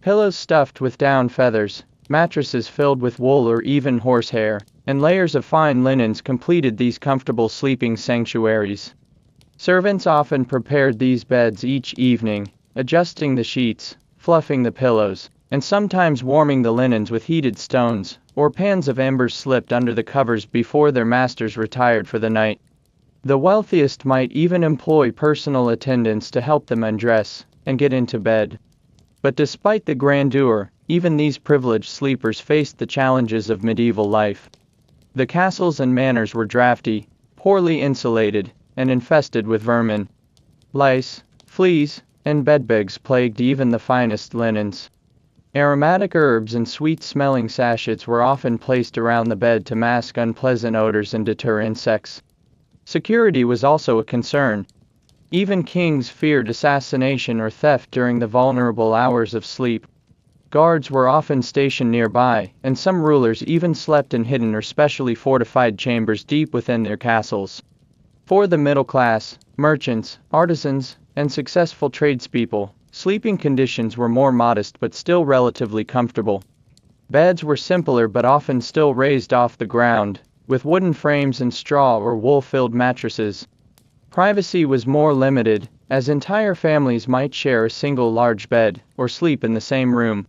Pillows stuffed with down feathers, mattresses filled with wool or even horsehair, and layers of fine linens completed these comfortable sleeping sanctuaries. Servants often prepared these beds each evening, adjusting the sheets, fluffing the pillows, and sometimes warming the linens with heated stones or pans of embers slipped under the covers before their masters retired for the night. The wealthiest might even employ personal attendants to help them undress and get into bed. But despite the grandeur, even these privileged sleepers faced the challenges of medieval life. The castles and manors were drafty, poorly insulated, and infested with vermin. Lice, fleas, and bedbugs plagued even the finest linens. Aromatic herbs and sweet-smelling sachets were often placed around the bed to mask unpleasant odors and deter insects. Security was also a concern. Even kings feared assassination or theft during the vulnerable hours of sleep. Guards were often stationed nearby, and some rulers even slept in hidden or specially fortified chambers deep within their castles. For the middle class, merchants, artisans, and successful tradespeople, sleeping conditions were more modest but still relatively comfortable. Beds were simpler but often still raised off the ground, with wooden frames and straw or wool-filled mattresses. Privacy was more limited, as entire families might share a single large bed or sleep in the same room.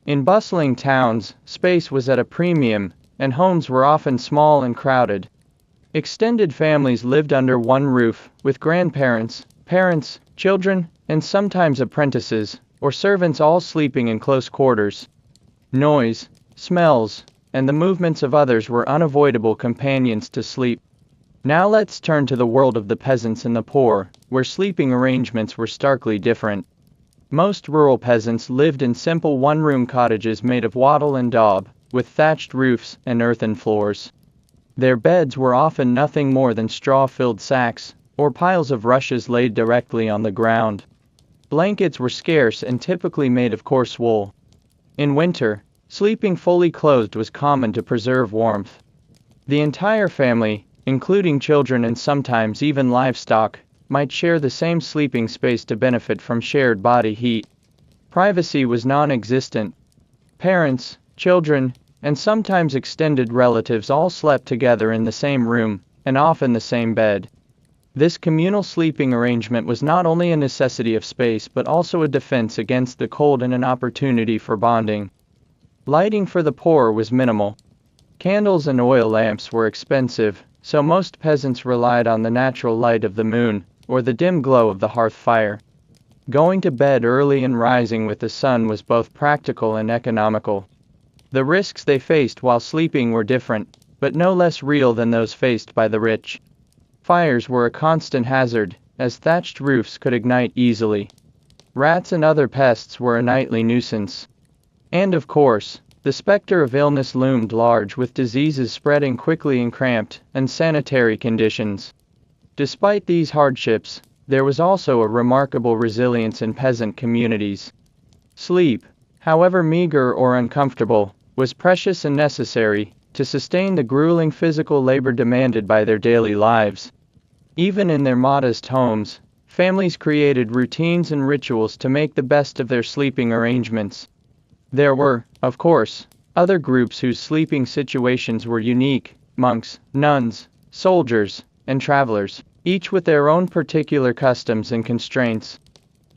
In bustling towns, space was at a premium, and homes were often small and crowded. Extended families lived under one roof, with grandparents, parents, children, and sometimes apprentices or servants all sleeping in close quarters. Noise, smells, and the movements of others were unavoidable companions to sleep. Now let's turn to the world of the peasants and the poor, where sleeping arrangements were starkly different. Most rural peasants lived in simple one-room cottages made of wattle and daub, with thatched roofs and earthen floors. Their beds were often nothing more than straw-filled sacks, or piles of rushes laid directly on the ground. Blankets were scarce and typically made of coarse wool. In winter, sleeping fully clothed was common to preserve warmth. The entire family, including children and sometimes even livestock, might share the same sleeping space to benefit from shared body heat. Privacy was non-existent. Parents, children, and sometimes extended relatives all slept together in the same room, and often the same bed. This communal sleeping arrangement was not only a necessity of space but also a defense against the cold and an opportunity for bonding. Lighting for the poor was minimal. Candles and oil lamps were expensive, so most peasants relied on the natural light of the moon, or the dim glow of the hearth fire. Going to bed early and rising with the sun was both practical and economical. The risks they faced while sleeping were different, but no less real than those faced by the rich. Fires were a constant hazard, as thatched roofs could ignite easily. Rats and other pests were a nightly nuisance. And of course, the specter of illness loomed large, with diseases spreading quickly in cramped, unsanitary conditions. Despite these hardships, there was also a remarkable resilience in peasant communities. Sleep, however meager or uncomfortable, was precious and necessary to sustain the grueling physical labor demanded by their daily lives. Even in their modest homes, families created routines and rituals to make the best of their sleeping arrangements. There were, of course, other groups whose sleeping situations were unique: monks, nuns, soldiers, and travelers, each with their own particular customs and constraints.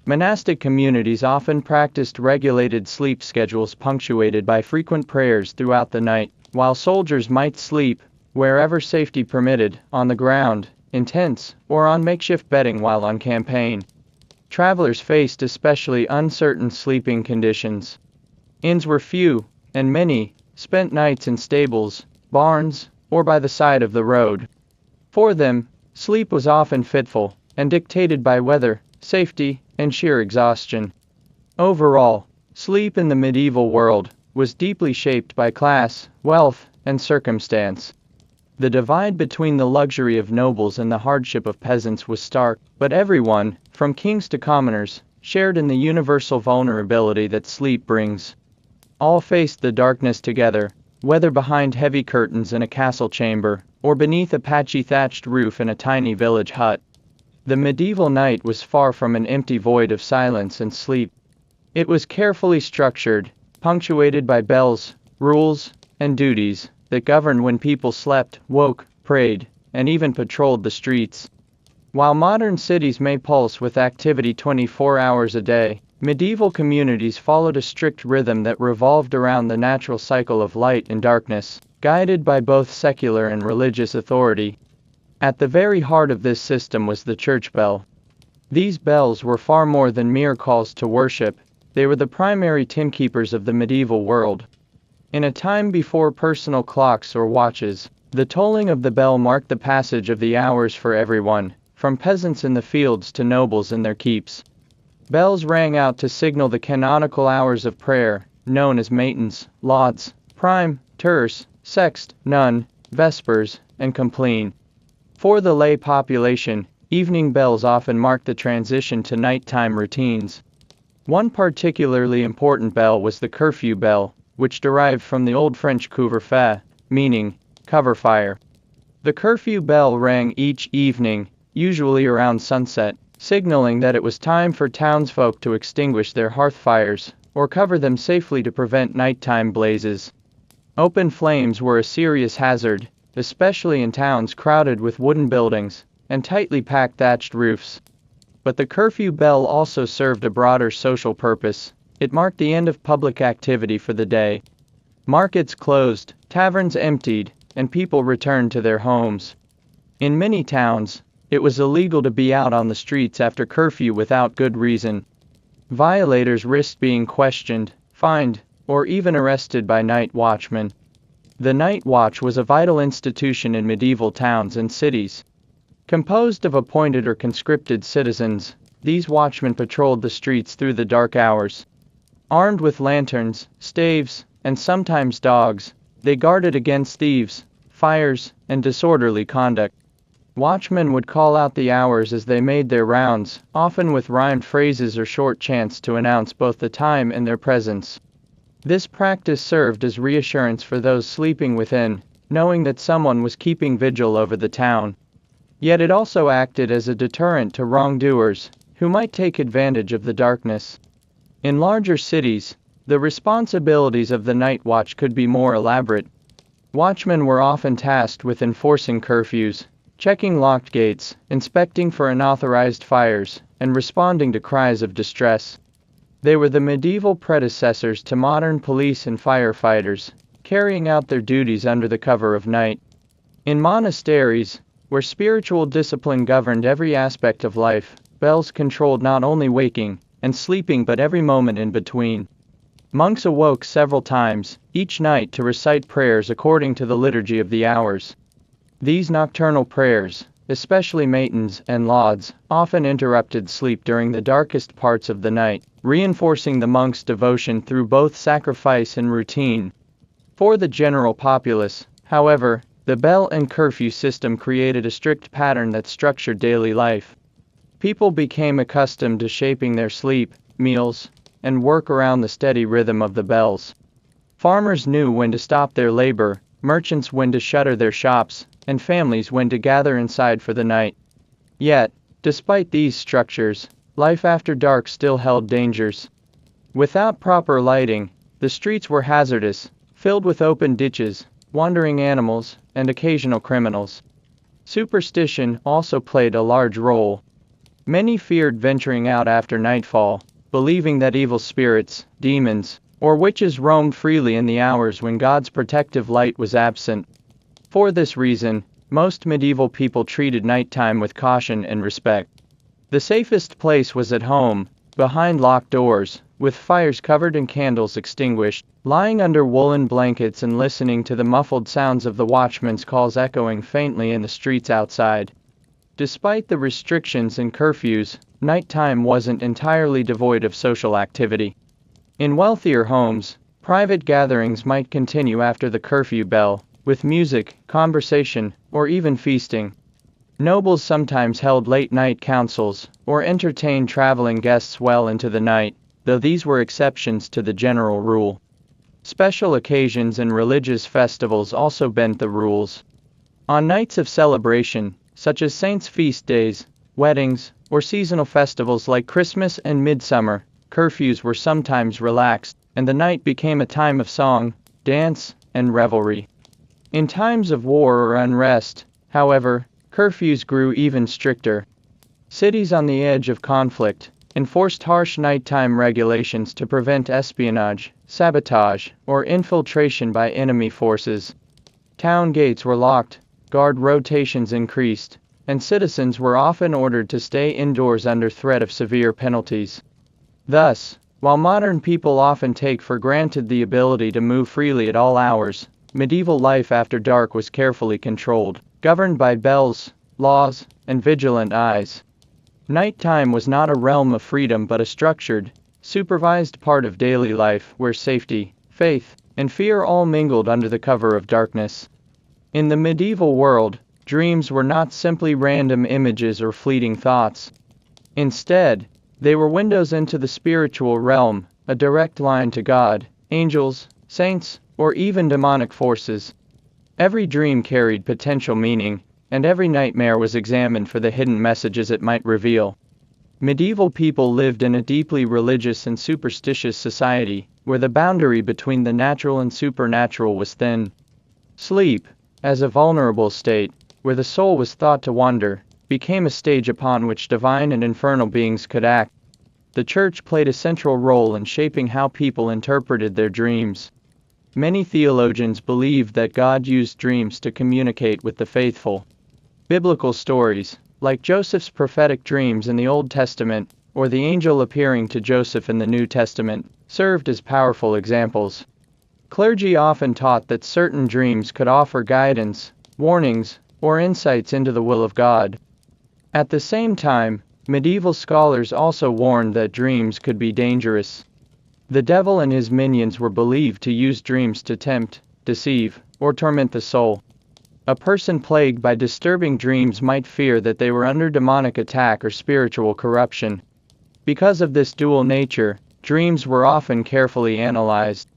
Monastic communities often practiced regulated sleep schedules punctuated by frequent prayers throughout the night, while soldiers might sleep, wherever safety permitted, on the ground, in tents, or on makeshift bedding while on campaign. Travelers faced especially uncertain sleeping conditions. Inns were few, and many spent nights in stables, barns, or by the side of the road. For them, sleep was often fitful, and dictated by weather, safety, and sheer exhaustion. Overall, sleep in the medieval world was deeply shaped by class, wealth, and circumstance. The divide between the luxury of nobles and the hardship of peasants was stark, but everyone, from kings to commoners, shared in the universal vulnerability that sleep brings. All faced the darkness together, whether behind heavy curtains in a castle chamber, or beneath a patchy thatched roof in a tiny village hut. The medieval night was far from an empty void of silence and sleep. It was carefully structured, punctuated by bells, rules, and duties that governed when people slept, woke, prayed, and even patrolled the streets. While modern cities may pulse with activity 24 hours a day, medieval communities followed a strict rhythm that revolved around the natural cycle of light and darkness, guided by both secular and religious authority. At the very heart of this system was the church bell. These bells were far more than mere calls to worship. They were the primary timekeepers of the medieval world. In a time before personal clocks or watches, the tolling of the bell marked the passage of the hours for everyone, from peasants in the fields to nobles in their keeps. Bells rang out to signal the canonical hours of prayer, known as matins, lauds, prime, terce, sext, none, vespers, and compline. For the lay population, evening bells often marked the transition to nighttime routines. One particularly important bell was the curfew bell, which derived from the Old French couvre-feu, meaning cover fire. The curfew bell rang each evening, usually around sunset, signaling that it was time for townsfolk to extinguish their hearth fires, or cover them safely to prevent nighttime blazes. Open flames were a serious hazard, especially in towns crowded with wooden buildings and tightly packed thatched roofs. But the curfew bell also served a broader social purpose. It marked the end of public activity for the day. Markets closed, taverns emptied, and people returned to their homes. In many towns, it was illegal to be out on the streets after curfew without good reason. Violators risked being questioned, fined, or even arrested by night watchmen. The night watch was a vital institution in medieval towns and cities. Composed of appointed or conscripted citizens, these watchmen patrolled the streets through the dark hours. Armed with lanterns, staves, and sometimes dogs, they guarded against thieves, fires, and disorderly conduct. Watchmen would call out the hours as they made their rounds, often with rhymed phrases or short chants to announce both the time and their presence. This practice served as reassurance for those sleeping within, knowing that someone was keeping vigil over the town. Yet it also acted as a deterrent to wrongdoers, who might take advantage of the darkness. In larger cities, the responsibilities of the night watch could be more elaborate. Watchmen were often tasked with enforcing curfews, checking locked gates, inspecting for unauthorized fires, and responding to cries of distress. They were the medieval predecessors to modern police and firefighters, carrying out their duties under the cover of night. In monasteries, where spiritual discipline governed every aspect of life, bells controlled not only waking and sleeping but every moment in between. Monks awoke several times each night to recite prayers according to the liturgy of the hours. These nocturnal prayers, especially matins and lauds, often interrupted sleep during the darkest parts of the night, reinforcing the monks' devotion through both sacrifice and routine. For the general populace, however, the bell and curfew system created a strict pattern that structured daily life. People became accustomed to shaping their sleep, meals, and work around the steady rhythm of the bells. Farmers knew when to stop their labor, merchants when to shutter their shops, and families when to gather inside for the night. Yet, despite these structures, life after dark still held dangers. Without proper lighting, the streets were hazardous, filled with open ditches, wandering animals, and occasional criminals. Superstition also played a large role. Many feared venturing out after nightfall, believing that evil spirits, demons, or witches roamed freely in the hours when God's protective light was absent. For this reason, most medieval people treated nighttime with caution and respect. The safest place was at home, behind locked doors, with fires covered and candles extinguished, lying under woolen blankets and listening to the muffled sounds of the watchman's calls echoing faintly in the streets outside. Despite the restrictions and curfews, nighttime wasn't entirely devoid of social activity. In wealthier homes, private gatherings might continue after the curfew bell, with music, conversation, or even feasting. Nobles sometimes held late-night councils, or entertained traveling guests well into the night, though these were exceptions to the general rule. Special occasions and religious festivals also bent the rules. On nights of celebration, such as saints' feast days, weddings, or seasonal festivals like Christmas and Midsummer, curfews were sometimes relaxed, and the night became a time of song, dance, and revelry. In times of war or unrest, however, curfews grew even stricter. Cities on the edge of conflict enforced harsh nighttime regulations to prevent espionage, sabotage, or infiltration by enemy forces. Town gates were locked, guard rotations increased, and citizens were often ordered to stay indoors under threat of severe penalties. Thus, while modern people often take for granted the ability to move freely at all hours, medieval life after dark was carefully controlled, governed by bells, laws, and vigilant eyes. Nighttime was not a realm of freedom but a structured, supervised part of daily life where safety, faith, and fear all mingled under the cover of darkness. In the medieval world, dreams were not simply random images or fleeting thoughts. Instead, they were windows into the spiritual realm, a direct line to God, angels, saints, or even demonic forces. Every dream carried potential meaning, and every nightmare was examined for the hidden messages it might reveal. Medieval people lived in a deeply religious and superstitious society, where the boundary between the natural and supernatural was thin. Sleep, as a vulnerable state, where the soul was thought to wander, became a stage upon which divine and infernal beings could act. The church played a central role in shaping how people interpreted their dreams. Many theologians believed that God used dreams to communicate with the faithful. Biblical stories, like Joseph's prophetic dreams in the Old Testament, or the angel appearing to Joseph in the New Testament, served as powerful examples. Clergy often taught that certain dreams could offer guidance, warnings, or insights into the will of God. At the same time, medieval scholars also warned that dreams could be dangerous. The devil and his minions were believed to use dreams to tempt, deceive, or torment the soul. A person plagued by disturbing dreams might fear that they were under demonic attack or spiritual corruption. Because of this dual nature, dreams were often carefully analyzed.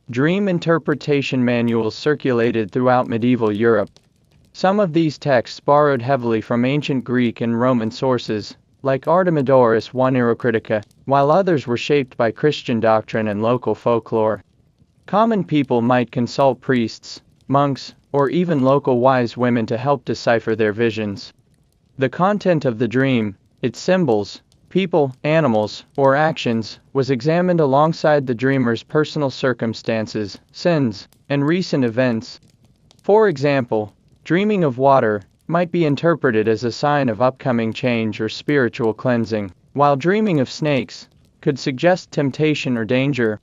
Dream interpretation manuals circulated throughout medieval Europe. Some of these texts borrowed heavily from ancient Greek and Roman sources, like Artemidorus I Neurocritica, while others were shaped by Christian doctrine and local folklore. Common people might consult priests, monks, or even local wise women to help decipher their visions. The content of the dream, its symbols, people, animals, or actions, was examined alongside the dreamer's personal circumstances, sins, and recent events. For example, dreaming of water might be interpreted as a sign of upcoming change or spiritual cleansing, while dreaming of snakes could suggest temptation or danger.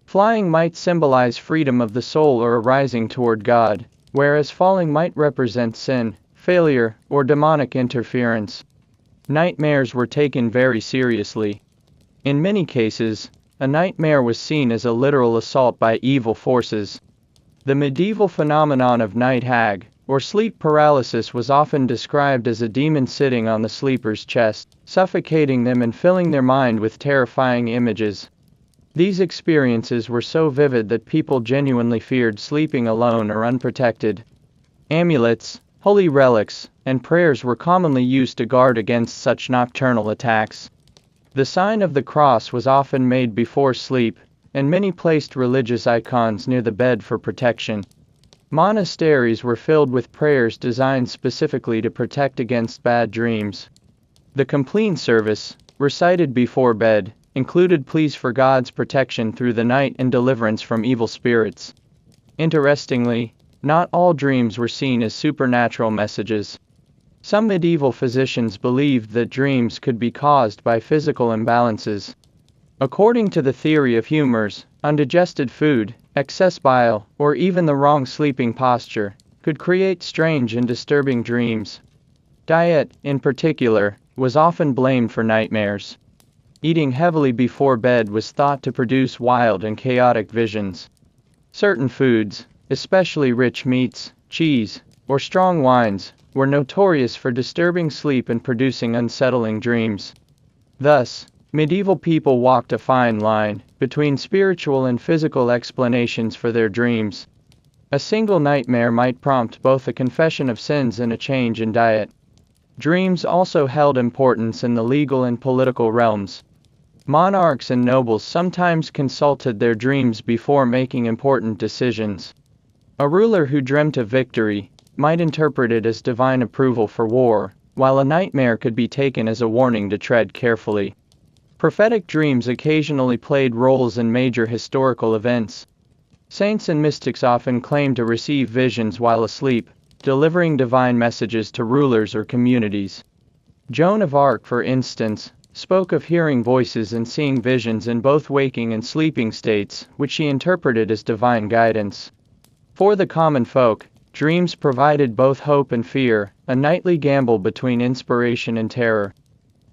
Flying might symbolize freedom of the soul or a rising toward God, whereas falling might represent sin, failure, or demonic interference. Nightmares were taken very seriously. In many cases, a nightmare was seen as a literal assault by evil forces. The medieval phenomenon of night hag, or sleep paralysis, was often described as a demon sitting on the sleeper's chest, suffocating them and filling their mind with terrifying images. These experiences were so vivid that people genuinely feared sleeping alone or unprotected. Amulets, holy relics, and prayers were commonly used to guard against such nocturnal attacks. The sign of the cross was often made before sleep, and many placed religious icons near the bed for protection. Monasteries were filled with prayers designed specifically to protect against bad dreams. The Complete Service, recited before bed, included pleas for God's protection through the night and deliverance from evil spirits. Interestingly, not all dreams were seen as supernatural messages. Some medieval physicians believed that dreams could be caused by physical imbalances. According to the theory of humors, undigested food, excess bile, or even the wrong sleeping posture could create strange and disturbing dreams. Diet, in particular, was often blamed for nightmares. Eating heavily before bed was thought to produce wild and chaotic visions. Certain foods, especially rich meats, cheese, or strong wines, were notorious for disturbing sleep and producing unsettling dreams. Thus, medieval people walked a fine line between spiritual and physical explanations for their dreams. A single nightmare might prompt both a confession of sins and a change in diet. Dreams also held importance in the legal and political realms. Monarchs and nobles sometimes consulted their dreams before making important decisions. A ruler who dreamt of victory might interpret it as divine approval for war, while a nightmare could be taken as a warning to tread carefully. Prophetic dreams occasionally played roles in major historical events. Saints and mystics often claimed to receive visions while asleep, delivering divine messages to rulers or communities. Joan of Arc, for instance, spoke of hearing voices and seeing visions in both waking and sleeping states, which she interpreted as divine guidance. For the common folk, dreams provided both hope and fear, a nightly gamble between inspiration and terror.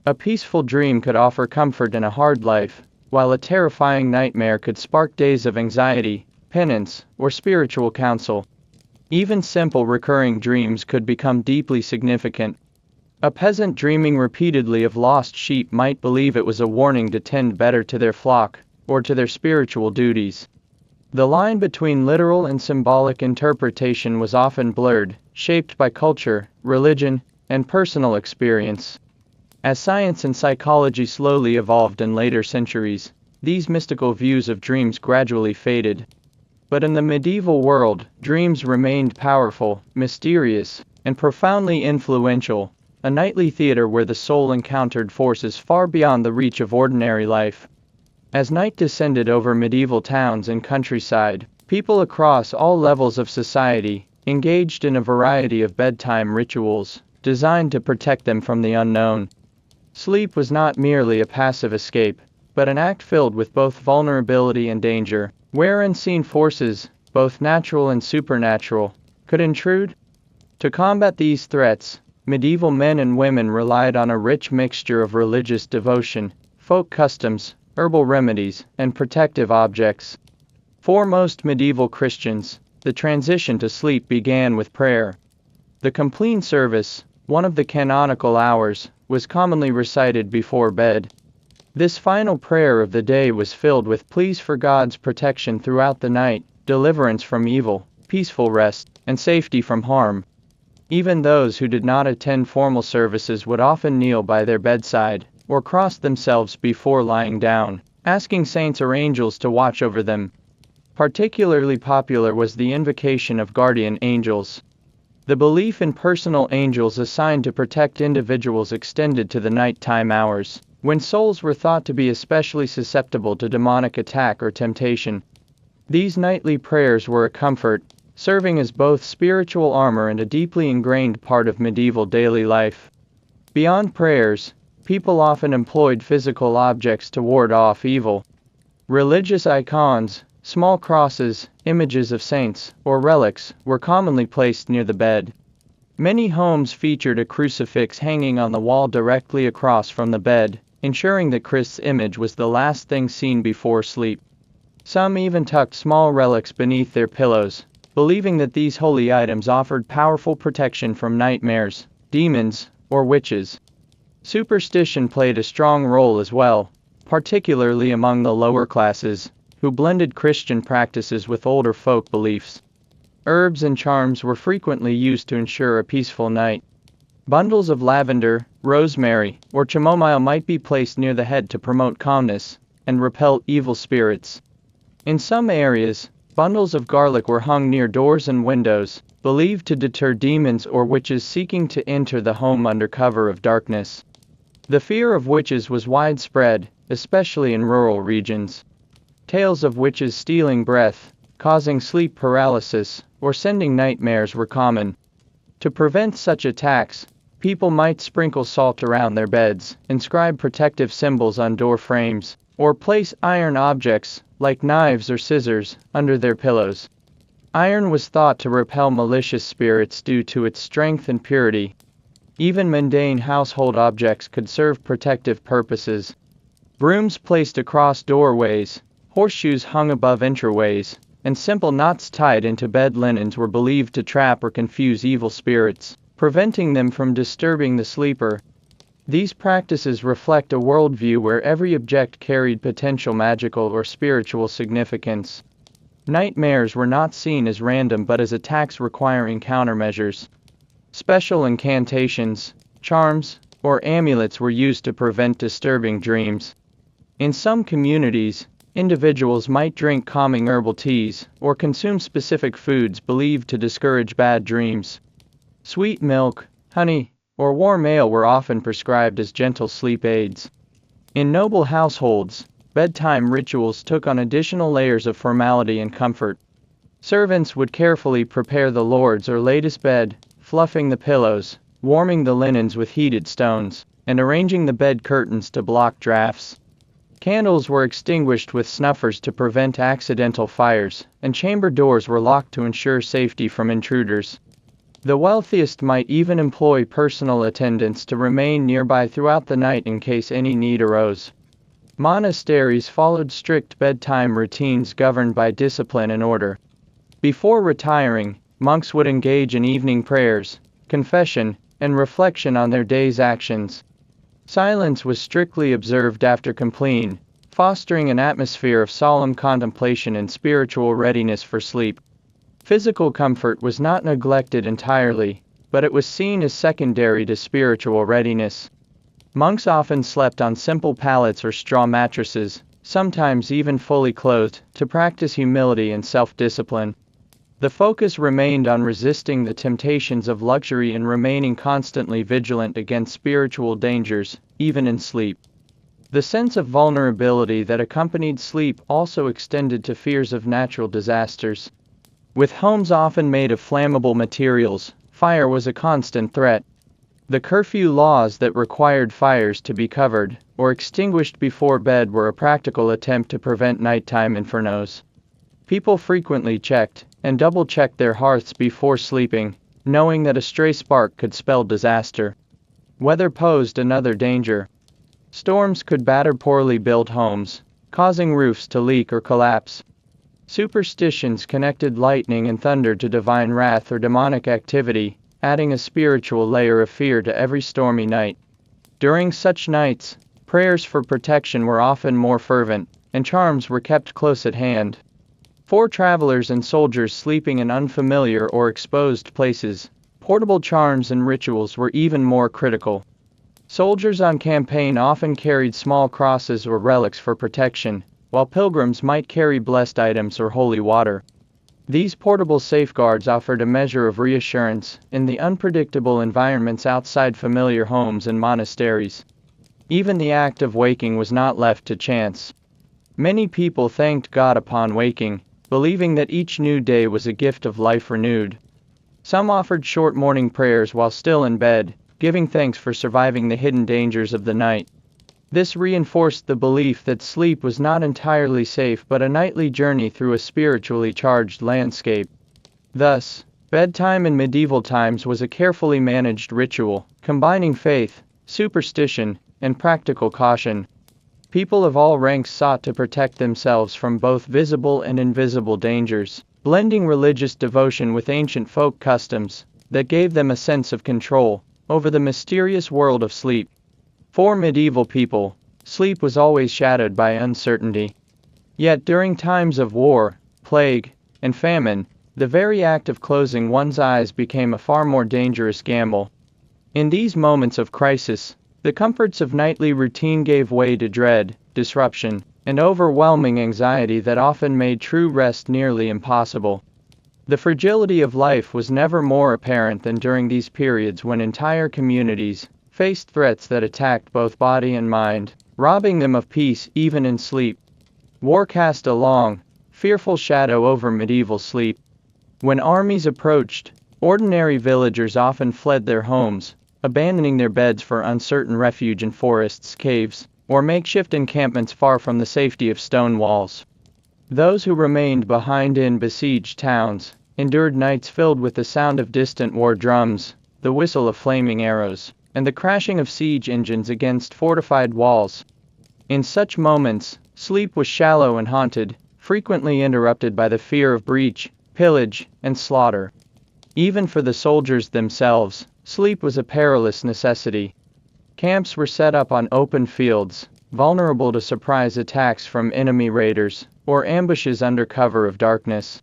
A peaceful dream could offer comfort in a hard life, while a terrifying nightmare could spark days of anxiety, penance, or spiritual counsel. Even simple recurring dreams could become deeply significant. A peasant dreaming repeatedly of lost sheep might believe it was a warning to tend better to their flock, or to their spiritual duties. The line between literal and symbolic interpretation was often blurred, shaped by culture, religion, and personal experience. As science and psychology slowly evolved in later centuries, these mystical views of dreams gradually faded. But in the medieval world, dreams remained powerful, mysterious, and profoundly influential, a nightly theater where the soul encountered forces far beyond the reach of ordinary life. As night descended over medieval towns and countryside, people across all levels of society engaged in a variety of bedtime rituals, designed to protect them from the unknown. Sleep was not merely a passive escape, but an act filled with both vulnerability and danger. where unseen forces, both natural and supernatural, could intrude. To combat these threats, medieval men and women relied on a rich mixture of religious devotion, folk customs, herbal remedies, and protective objects. For most medieval Christians, the transition to sleep began with prayer. The compline service, one of the canonical hours, was commonly recited before bed. This final prayer of the day was filled with pleas for God's protection throughout the night, deliverance from evil, peaceful rest, and safety from harm. Even those who did not attend formal services would often kneel by their bedside, or cross themselves before lying down, asking saints or angels to watch over them. Particularly popular was the invocation of guardian angels. The belief in personal angels assigned to protect individuals extended to the nighttime hours, when souls were thought to be especially susceptible to demonic attack or temptation. These nightly prayers were a comfort, serving as both spiritual armor and a deeply ingrained part of medieval daily life. Beyond prayers, people often employed physical objects to ward off evil. Religious icons, small crosses, images of saints, or relics, were commonly placed near the bed. Many homes featured a crucifix hanging on the wall directly across from the bed, ensuring that Christ's image was the last thing seen before sleep. Some even tucked small relics beneath their pillows, believing that these holy items offered powerful protection from nightmares, demons, or witches. Superstition played a strong role as well, particularly among the lower classes, who blended Christian practices with older folk beliefs. Herbs and charms were frequently used to ensure a peaceful night. Bundles of lavender, rosemary, or chamomile might be placed near the head to promote calmness and repel evil spirits. In some areas, bundles of garlic were hung near doors and windows, believed to deter demons or witches seeking to enter the home under cover of darkness. The fear of witches was widespread, especially in rural regions. Tales of witches stealing breath, causing sleep paralysis, or sending nightmares were common. To prevent such attacks, people might sprinkle salt around their beds, inscribe protective symbols on door frames, or place iron objects, like knives or scissors, under their pillows. Iron was thought to repel malicious spirits due to its strength and purity. Even mundane household objects could serve protective purposes. Brooms placed across doorways, horseshoes hung above entryways, and simple knots tied into bed linens were believed to trap or confuse evil spirits, preventing them from disturbing the sleeper. These practices reflect a worldview where every object carried potential magical or spiritual significance. Nightmares were not seen as random but as attacks requiring countermeasures. Special incantations, charms, or amulets were used to prevent disturbing dreams. In some communities, individuals might drink calming herbal teas or consume specific foods believed to discourage bad dreams. Sweet milk, honey, or warm ale were often prescribed as gentle sleep aids. In noble households, bedtime rituals took on additional layers of formality and comfort. Servants would carefully prepare the lord's or lady's bed, fluffing the pillows, warming the linens with heated stones, and arranging the bed curtains to block drafts. Candles were extinguished with snuffers to prevent accidental fires, and chamber doors were locked to ensure safety from intruders. The wealthiest might even employ personal attendants to remain nearby throughout the night in case any need arose. Monasteries followed strict bedtime routines governed by discipline and order. Before retiring, monks would engage in evening prayers, confession, and reflection on their day's actions. Silence was strictly observed after compline, fostering an atmosphere of solemn contemplation and spiritual readiness for sleep. Physical comfort was not neglected entirely, but it was seen as secondary to spiritual readiness. Monks often slept on simple pallets or straw mattresses, sometimes even fully clothed, to practice humility and self-discipline. The focus remained on resisting the temptations of luxury and remaining constantly vigilant against spiritual dangers, even in sleep. The sense of vulnerability that accompanied sleep also extended to fears of natural disasters. With homes often made of flammable materials, fire was a constant threat. The curfew laws that required fires to be covered or extinguished before bed were a practical attempt to prevent nighttime infernos. People frequently checked and double-checked their hearths before sleeping, knowing that a stray spark could spell disaster. Weather posed another danger. Storms could batter poorly built homes, causing roofs to leak or collapse. Superstitions connected lightning and thunder to divine wrath or demonic activity, adding a spiritual layer of fear to every stormy night. During such nights, prayers for protection were often more fervent, and charms were kept close at hand. For travelers and soldiers sleeping in unfamiliar or exposed places, portable charms and rituals were even more critical. Soldiers on campaign often carried small crosses or relics for protection, while pilgrims might carry blessed items or holy water. These portable safeguards offered a measure of reassurance in the unpredictable environments outside familiar homes and monasteries. Even the act of waking was not left to chance. Many people thanked God upon waking, believing that each new day was a gift of life renewed. Some offered short morning prayers while still in bed, giving thanks for surviving the hidden dangers of the night. This reinforced the belief that sleep was not entirely safe but a nightly journey through a spiritually charged landscape. Thus, bedtime in medieval times was a carefully managed ritual, combining faith, superstition, and practical caution. People of all ranks sought to protect themselves from both visible and invisible dangers, blending religious devotion with ancient folk customs that gave them a sense of control over the mysterious world of sleep. For medieval people, sleep was always shadowed by uncertainty. Yet during times of war, plague, and famine, the very act of closing one's eyes became a far more dangerous gamble. In these moments of crisis, the comforts of nightly routine gave way to dread, disruption, and overwhelming anxiety that often made true rest nearly impossible. The fragility of life was never more apparent than during these periods when entire communities faced threats that attacked both body and mind, robbing them of peace even in sleep. War cast a long, fearful shadow over medieval sleep. When armies approached, ordinary villagers often fled their homes, abandoning their beds for uncertain refuge in forests, caves, or makeshift encampments far from the safety of stone walls. Those who remained behind in besieged towns endured nights filled with the sound of distant war drums, the whistle of flaming arrows, and the crashing of siege engines against fortified walls. In such moments, sleep was shallow and haunted, frequently interrupted by the fear of breach, pillage, and slaughter. Even for the soldiers themselves, sleep was a perilous necessity. Camps were set up on open fields, vulnerable to surprise attacks from enemy raiders, or ambushes under cover of darkness.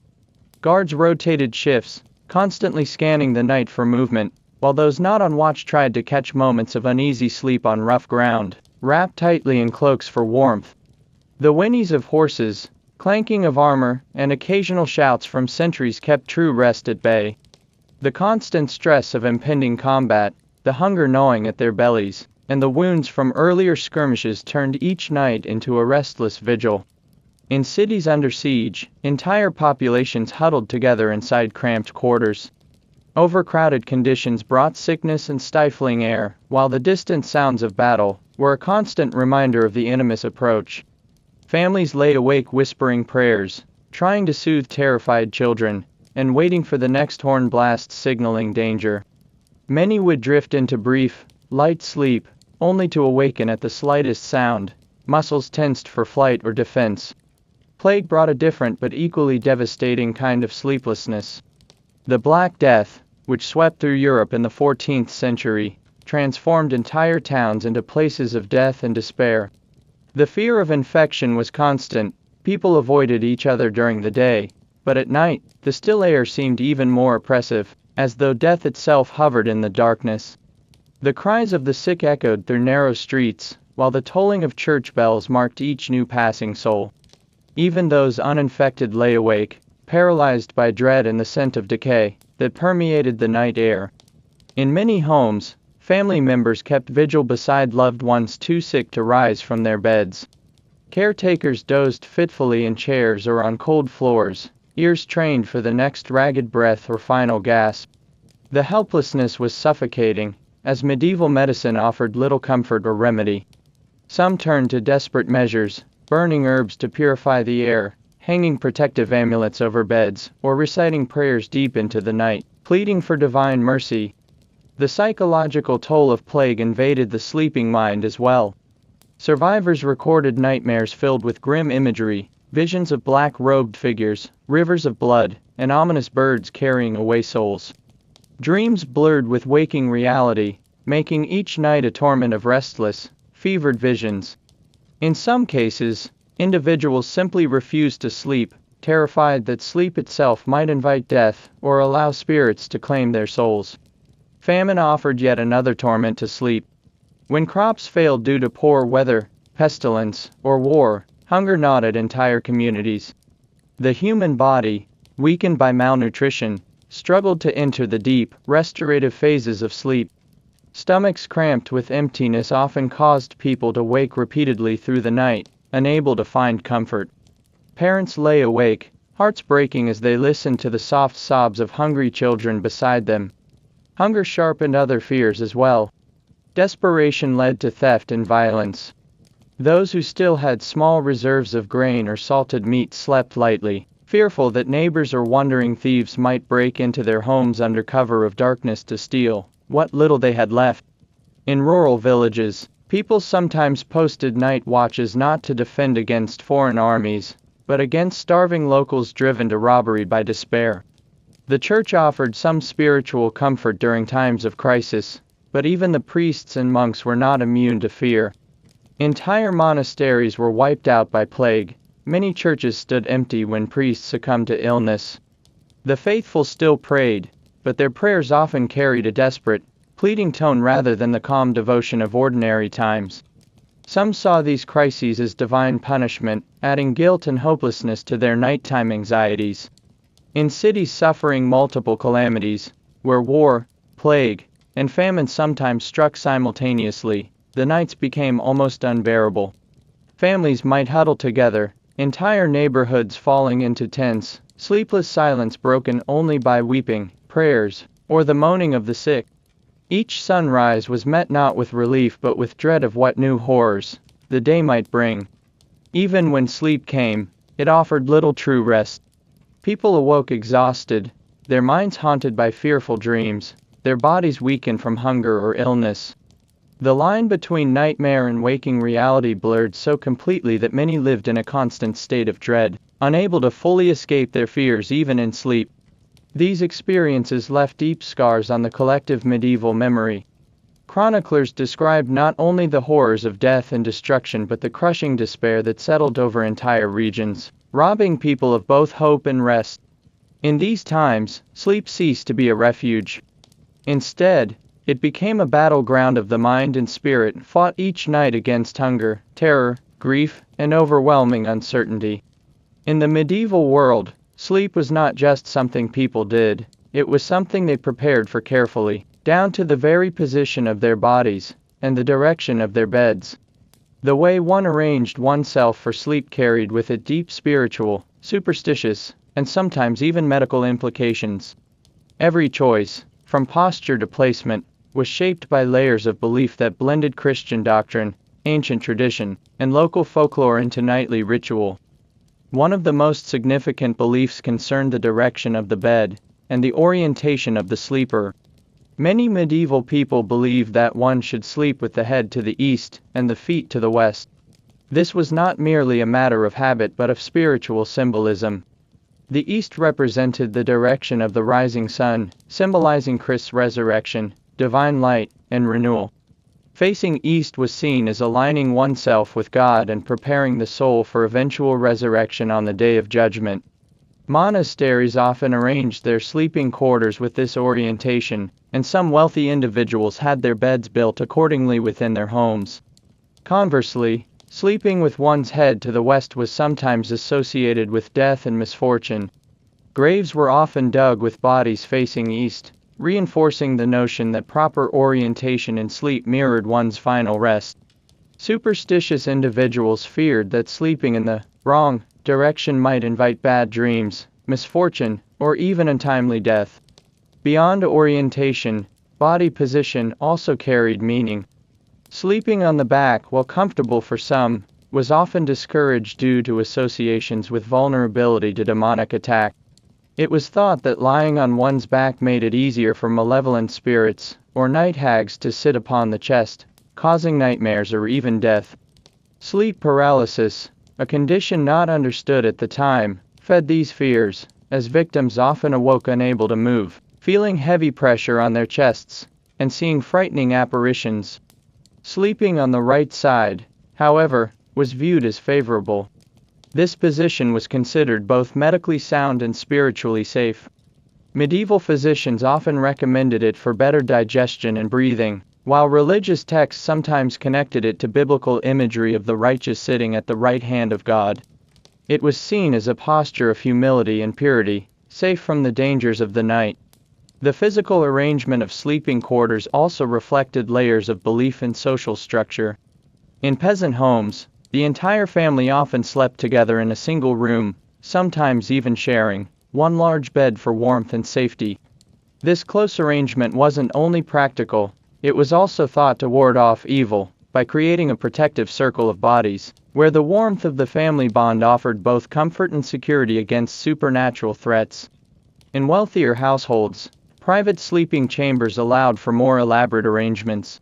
Guards rotated shifts, constantly scanning the night for movement, while those not on watch tried to catch moments of uneasy sleep on rough ground, wrapped tightly in cloaks for warmth. The whinnies of horses, clanking of armor, and occasional shouts from sentries kept true rest at bay. The constant stress of impending combat, the hunger gnawing at their bellies, and the wounds from earlier skirmishes turned each night into a restless vigil. In cities under siege, entire populations huddled together inside cramped quarters. Overcrowded conditions brought sickness and stifling air, while the distant sounds of battle were a constant reminder of the enemy's approach. Families lay awake whispering prayers, trying to soothe terrified children, and waiting for the next horn blast signaling danger. Many would drift into brief, light sleep, only to awaken at the slightest sound, muscles tensed for flight or defense. Plague brought a different but equally devastating kind of sleeplessness. The Black Death, which swept through Europe in the 14th century, transformed entire towns into places of death and despair. The fear of infection was constant, people avoided each other during the day, but at night, the still air seemed even more oppressive, as though death itself hovered in the darkness. The cries of the sick echoed through narrow streets, while the tolling of church bells marked each new passing soul. Even those uninfected lay awake, paralyzed by dread and the scent of decay that permeated the night air. In many homes, family members kept vigil beside loved ones too sick to rise from their beds. Caretakers dozed fitfully in chairs or on cold floors, ears trained for the next ragged breath or final gasp. The helplessness was suffocating, as medieval medicine offered little comfort or remedy. Some turned to desperate measures, burning herbs to purify the air, hanging protective amulets over beds, or reciting prayers deep into the night, pleading for divine mercy. The psychological toll of plague invaded the sleeping mind as well. Survivors recorded nightmares filled with grim imagery, visions of black-robed figures, rivers of blood, and ominous birds carrying away souls. Dreams blurred with waking reality, making each night a torment of restless, fevered visions. In some cases, individuals simply refused to sleep, terrified that sleep itself might invite death or allow spirits to claim their souls. Famine offered yet another torment to sleep. When crops failed due to poor weather, pestilence, or war, hunger gnawed at entire communities. The human body, weakened by malnutrition, struggled to enter the deep, restorative phases of sleep. Stomachs cramped with emptiness often caused people to wake repeatedly through the night, unable to find comfort. Parents lay awake, hearts breaking as they listened to the soft sobs of hungry children beside them. Hunger sharpened other fears as well. Desperation led to theft and violence. Those who still had small reserves of grain or salted meat slept lightly, fearful that neighbors or wandering thieves might break into their homes under cover of darkness to steal what little they had left. In rural villages, people sometimes posted night watches not to defend against foreign armies, but against starving locals driven to robbery by despair. The church offered some spiritual comfort during times of crisis, but even the priests and monks were not immune to fear. Entire monasteries were wiped out by plague. Many churches stood empty when priests succumbed to illness. The faithful still prayed, but their prayers often carried a desperate, pleading tone rather than the calm devotion of ordinary times. Some saw these crises as divine punishment, adding guilt and hopelessness to their nighttime anxieties. In cities suffering multiple calamities, where war, plague, and famine sometimes struck simultaneously, the nights became almost unbearable. Families might huddle together, entire neighborhoods falling into tense, sleepless silence broken only by weeping, prayers, or the moaning of the sick. Each sunrise was met not with relief but with dread of what new horrors the day might bring. Even when sleep came, it offered little true rest. People awoke exhausted, their minds haunted by fearful dreams, their bodies weakened from hunger or illness. The line between nightmare and waking reality blurred so completely that many lived in a constant state of dread, unable to fully escape their fears even in sleep. These experiences left deep scars on the collective medieval memory. Chroniclers described not only the horrors of death and destruction but the crushing despair that settled over entire regions, robbing people of both hope and rest. In these times, sleep ceased to be a refuge. Instead, it became a battleground of the mind and spirit, fought each night against hunger, terror, grief, and overwhelming uncertainty. In the medieval world, sleep was not just something people did, it was something they prepared for carefully, down to the very position of their bodies, and the direction of their beds. The way one arranged oneself for sleep carried with it deep spiritual, superstitious, and sometimes even medical implications. Every choice, from posture to placement, was shaped by layers of belief that blended Christian doctrine, ancient tradition, and local folklore into nightly ritual. One of the most significant beliefs concerned the direction of the bed, and the orientation of the sleeper. Many medieval people believed that one should sleep with the head to the east and the feet to the west. This was not merely a matter of habit but of spiritual symbolism. The east represented the direction of the rising sun, symbolizing Christ's resurrection, divine light, and renewal. Facing east was seen as aligning oneself with God and preparing the soul for eventual resurrection on the day of judgment. Monasteries often arranged their sleeping quarters with this orientation, and some wealthy individuals had their beds built accordingly within their homes. Conversely, sleeping with one's head to the west was sometimes associated with death and misfortune. Graves were often dug with bodies facing east, reinforcing the notion that proper orientation in sleep mirrored one's final rest. Superstitious individuals feared that sleeping in the wrong direction might invite bad dreams, misfortune, or even untimely death. Beyond orientation, body position also carried meaning. Sleeping on the back, while comfortable for some, was often discouraged due to associations with vulnerability to demonic attack. It was thought that lying on one's back made it easier for malevolent spirits or night hags to sit upon the chest, causing nightmares or even death. Sleep paralysis, a condition not understood at the time, fed these fears, as victims often awoke unable to move, feeling heavy pressure on their chests, and seeing frightening apparitions. Sleeping on the right side, however, was viewed as favorable. This position was considered both medically sound and spiritually safe. Medieval physicians often recommended it for better digestion and breathing, while religious texts sometimes connected it to biblical imagery of the righteous sitting at the right hand of God. It was seen as a posture of humility and purity, safe from the dangers of the night. The physical arrangement of sleeping quarters also reflected layers of belief and social structure. In peasant homes, the entire family often slept together in a single room, sometimes even sharing one large bed for warmth and safety. This close arrangement wasn't only practical, it was also thought to ward off evil by creating a protective circle of bodies, where the warmth of the family bond offered both comfort and security against supernatural threats. In wealthier households, private sleeping chambers allowed for more elaborate arrangements.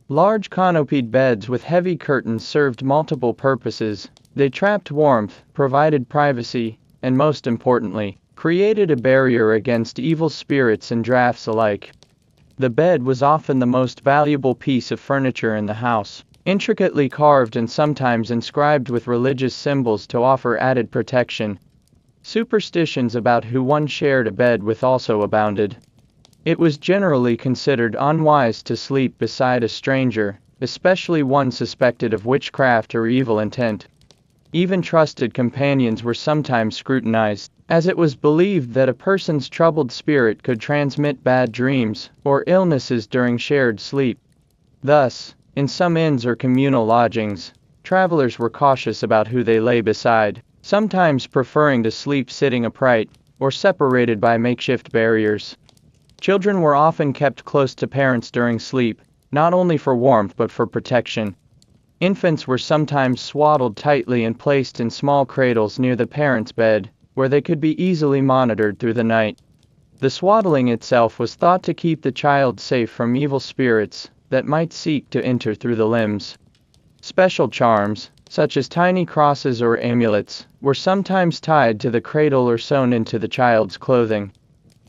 Large canopied beds with heavy curtains served multiple purposes. They trapped warmth, provided privacy, and most importantly, created a barrier against evil spirits and drafts alike. The bed was often the most valuable piece of furniture in the house, intricately carved and sometimes inscribed with religious symbols to offer added protection. Superstitions about who one shared a bed with also abounded. It was generally considered unwise to sleep beside a stranger, especially one suspected of witchcraft or evil intent. Even trusted companions were sometimes scrutinized, as it was believed that a person's troubled spirit could transmit bad dreams or illnesses during shared sleep. Thus, in some inns or communal lodgings, travelers were cautious about who they lay beside, sometimes preferring to sleep sitting upright or separated by makeshift barriers. Children were often kept close to parents during sleep, not only for warmth but for protection. Infants were sometimes swaddled tightly and placed in small cradles near the parents' bed, where they could be easily monitored through the night. The swaddling itself was thought to keep the child safe from evil spirits that might seek to enter through the limbs. Special charms, such as tiny crosses or amulets, were sometimes tied to the cradle or sewn into the child's clothing.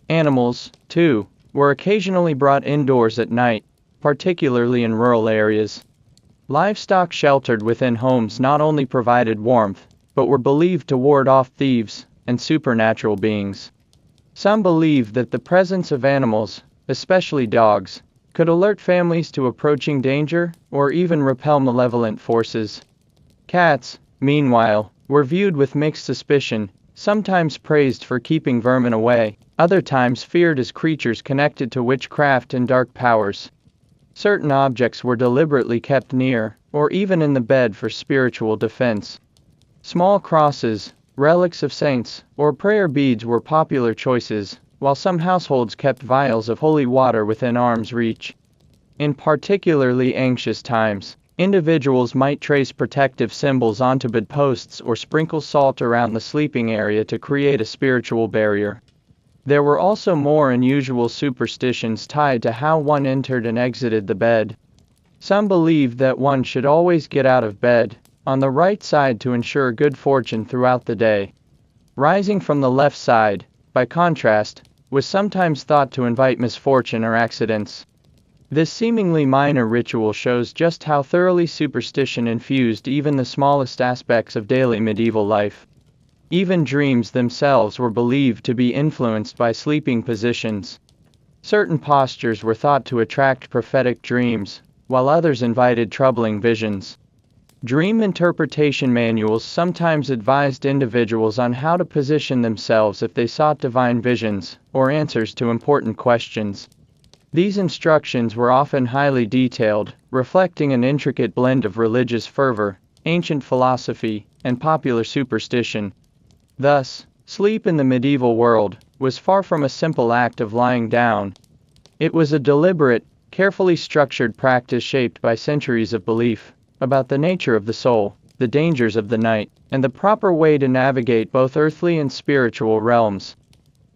Animals, too, were occasionally brought indoors at night, particularly in rural areas. Livestock sheltered within homes not only provided warmth, but were believed to ward off thieves and supernatural beings. Some believed that the presence of animals, especially dogs, could alert families to approaching danger or even repel malevolent forces. Cats, meanwhile, were viewed with mixed suspicion, sometimes praised for keeping vermin away, other times feared as creatures connected to witchcraft and dark powers. Certain objects were deliberately kept near, or even in the bed for spiritual defense. Small crosses, relics of saints, or prayer beads were popular choices, while some households kept vials of holy water within arm's reach. In particularly anxious times, individuals might trace protective symbols onto bedposts or sprinkle salt around the sleeping area to create a spiritual barrier. There were also more unusual superstitions tied to how one entered and exited the bed. Some believed that one should always get out of bed on the right side to ensure good fortune throughout the day. Rising from the left side, by contrast, was sometimes thought to invite misfortune or accidents. This seemingly minor ritual shows just how thoroughly superstition infused even the smallest aspects of daily medieval life. Even dreams themselves were believed to be influenced by sleeping positions. Certain postures were thought to attract prophetic dreams, while others invited troubling visions. Dream interpretation manuals sometimes advised individuals on how to position themselves if they sought divine visions or answers to important questions. These instructions were often highly detailed, reflecting an intricate blend of religious fervor, ancient philosophy, and popular superstition. Thus, sleep in the medieval world was far from a simple act of lying down. It was a deliberate, carefully structured practice shaped by centuries of belief about the nature of the soul, the dangers of the night, and the proper way to navigate both earthly and spiritual realms.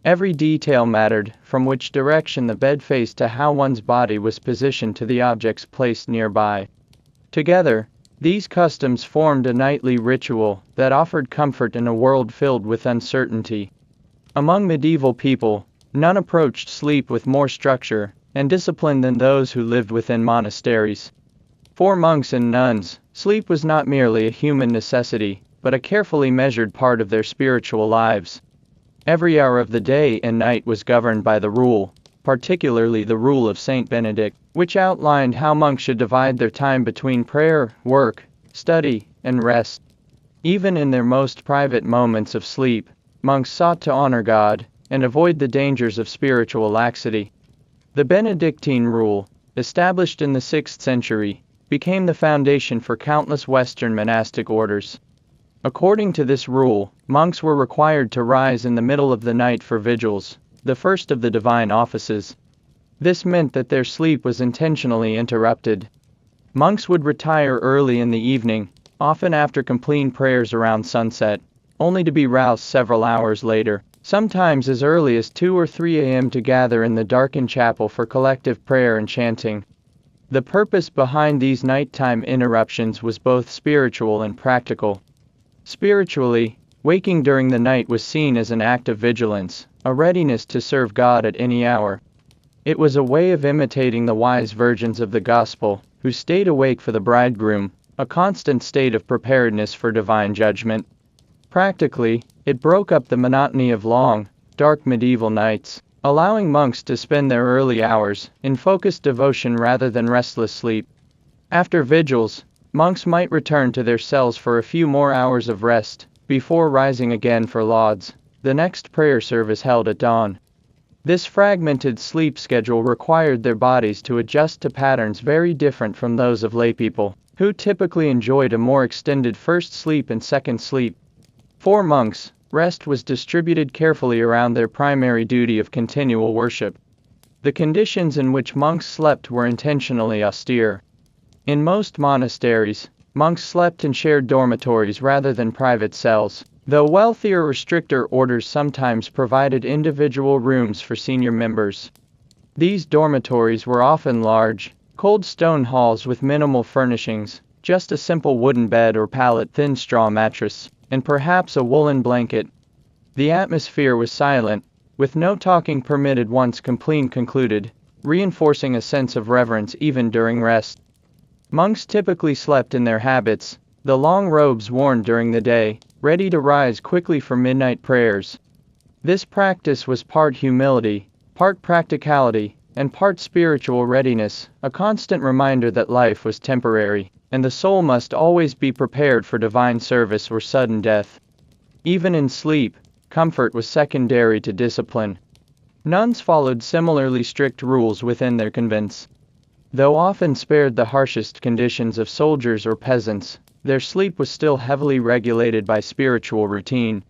Every detail mattered, from which direction the bed faced to how one's body was positioned to the objects placed nearby. Together, these customs formed a nightly ritual that offered comfort in a world filled with uncertainty. Among medieval people, none approached sleep with more structure and discipline than those who lived within monasteries. For monks and nuns, sleep was not merely a human necessity, but a carefully measured part of their spiritual lives. Every hour of the day and night was governed by the rule, particularly the rule of Saint Benedict, which outlined how monks should divide their time between prayer, work, study, and rest. Even in their most private moments of sleep, monks sought to honor God and avoid the dangers of spiritual laxity. The Benedictine rule, established in the 6th century, became the foundation for countless Western monastic orders. According to this rule, monks were required to rise in the middle of the night for vigils, the first of the divine offices. This meant that their sleep was intentionally interrupted. Monks would retire early in the evening, often after completing prayers around sunset, only to be roused several hours later, sometimes as early as 2 or 3 a.m. to gather in the darkened chapel for collective prayer and chanting. The purpose behind these nighttime interruptions was both spiritual and practical. Spiritually, waking during the night was seen as an act of vigilance, a readiness to serve God at any hour. It was a way of imitating the wise virgins of the gospel, who stayed awake for the bridegroom, a constant state of preparedness for divine judgment. Practically, it broke up the monotony of long, dark medieval nights, allowing monks to spend their early hours in focused devotion rather than restless sleep. After vigils, monks might return to their cells for a few more hours of rest, before rising again for lauds, the next prayer service held at dawn. This fragmented sleep schedule required their bodies to adjust to patterns very different from those of laypeople, who typically enjoyed a more extended first sleep and second sleep. For monks, rest was distributed carefully around their primary duty of continual worship. The conditions in which monks slept were intentionally austere. In most monasteries, monks slept in shared dormitories rather than private cells, though wealthier or stricter orders sometimes provided individual rooms for senior members. These dormitories were often large, cold stone halls with minimal furnishings, just a simple wooden bed or pallet-thin straw mattress, and perhaps a woolen blanket. The atmosphere was silent, with no talking permitted once complete concluded, reinforcing a sense of reverence even during rest. Monks typically slept in their habits, the long robes worn during the day, ready to rise quickly for midnight prayers. This practice was part humility, part practicality, and part spiritual readiness, a constant reminder that life was temporary, and the soul must always be prepared for divine service or sudden death. Even in sleep, comfort was secondary to discipline. Nuns followed similarly strict rules within their convents. Though often spared the harshest conditions of soldiers or peasants, their sleep was still heavily regulated by spiritual routine.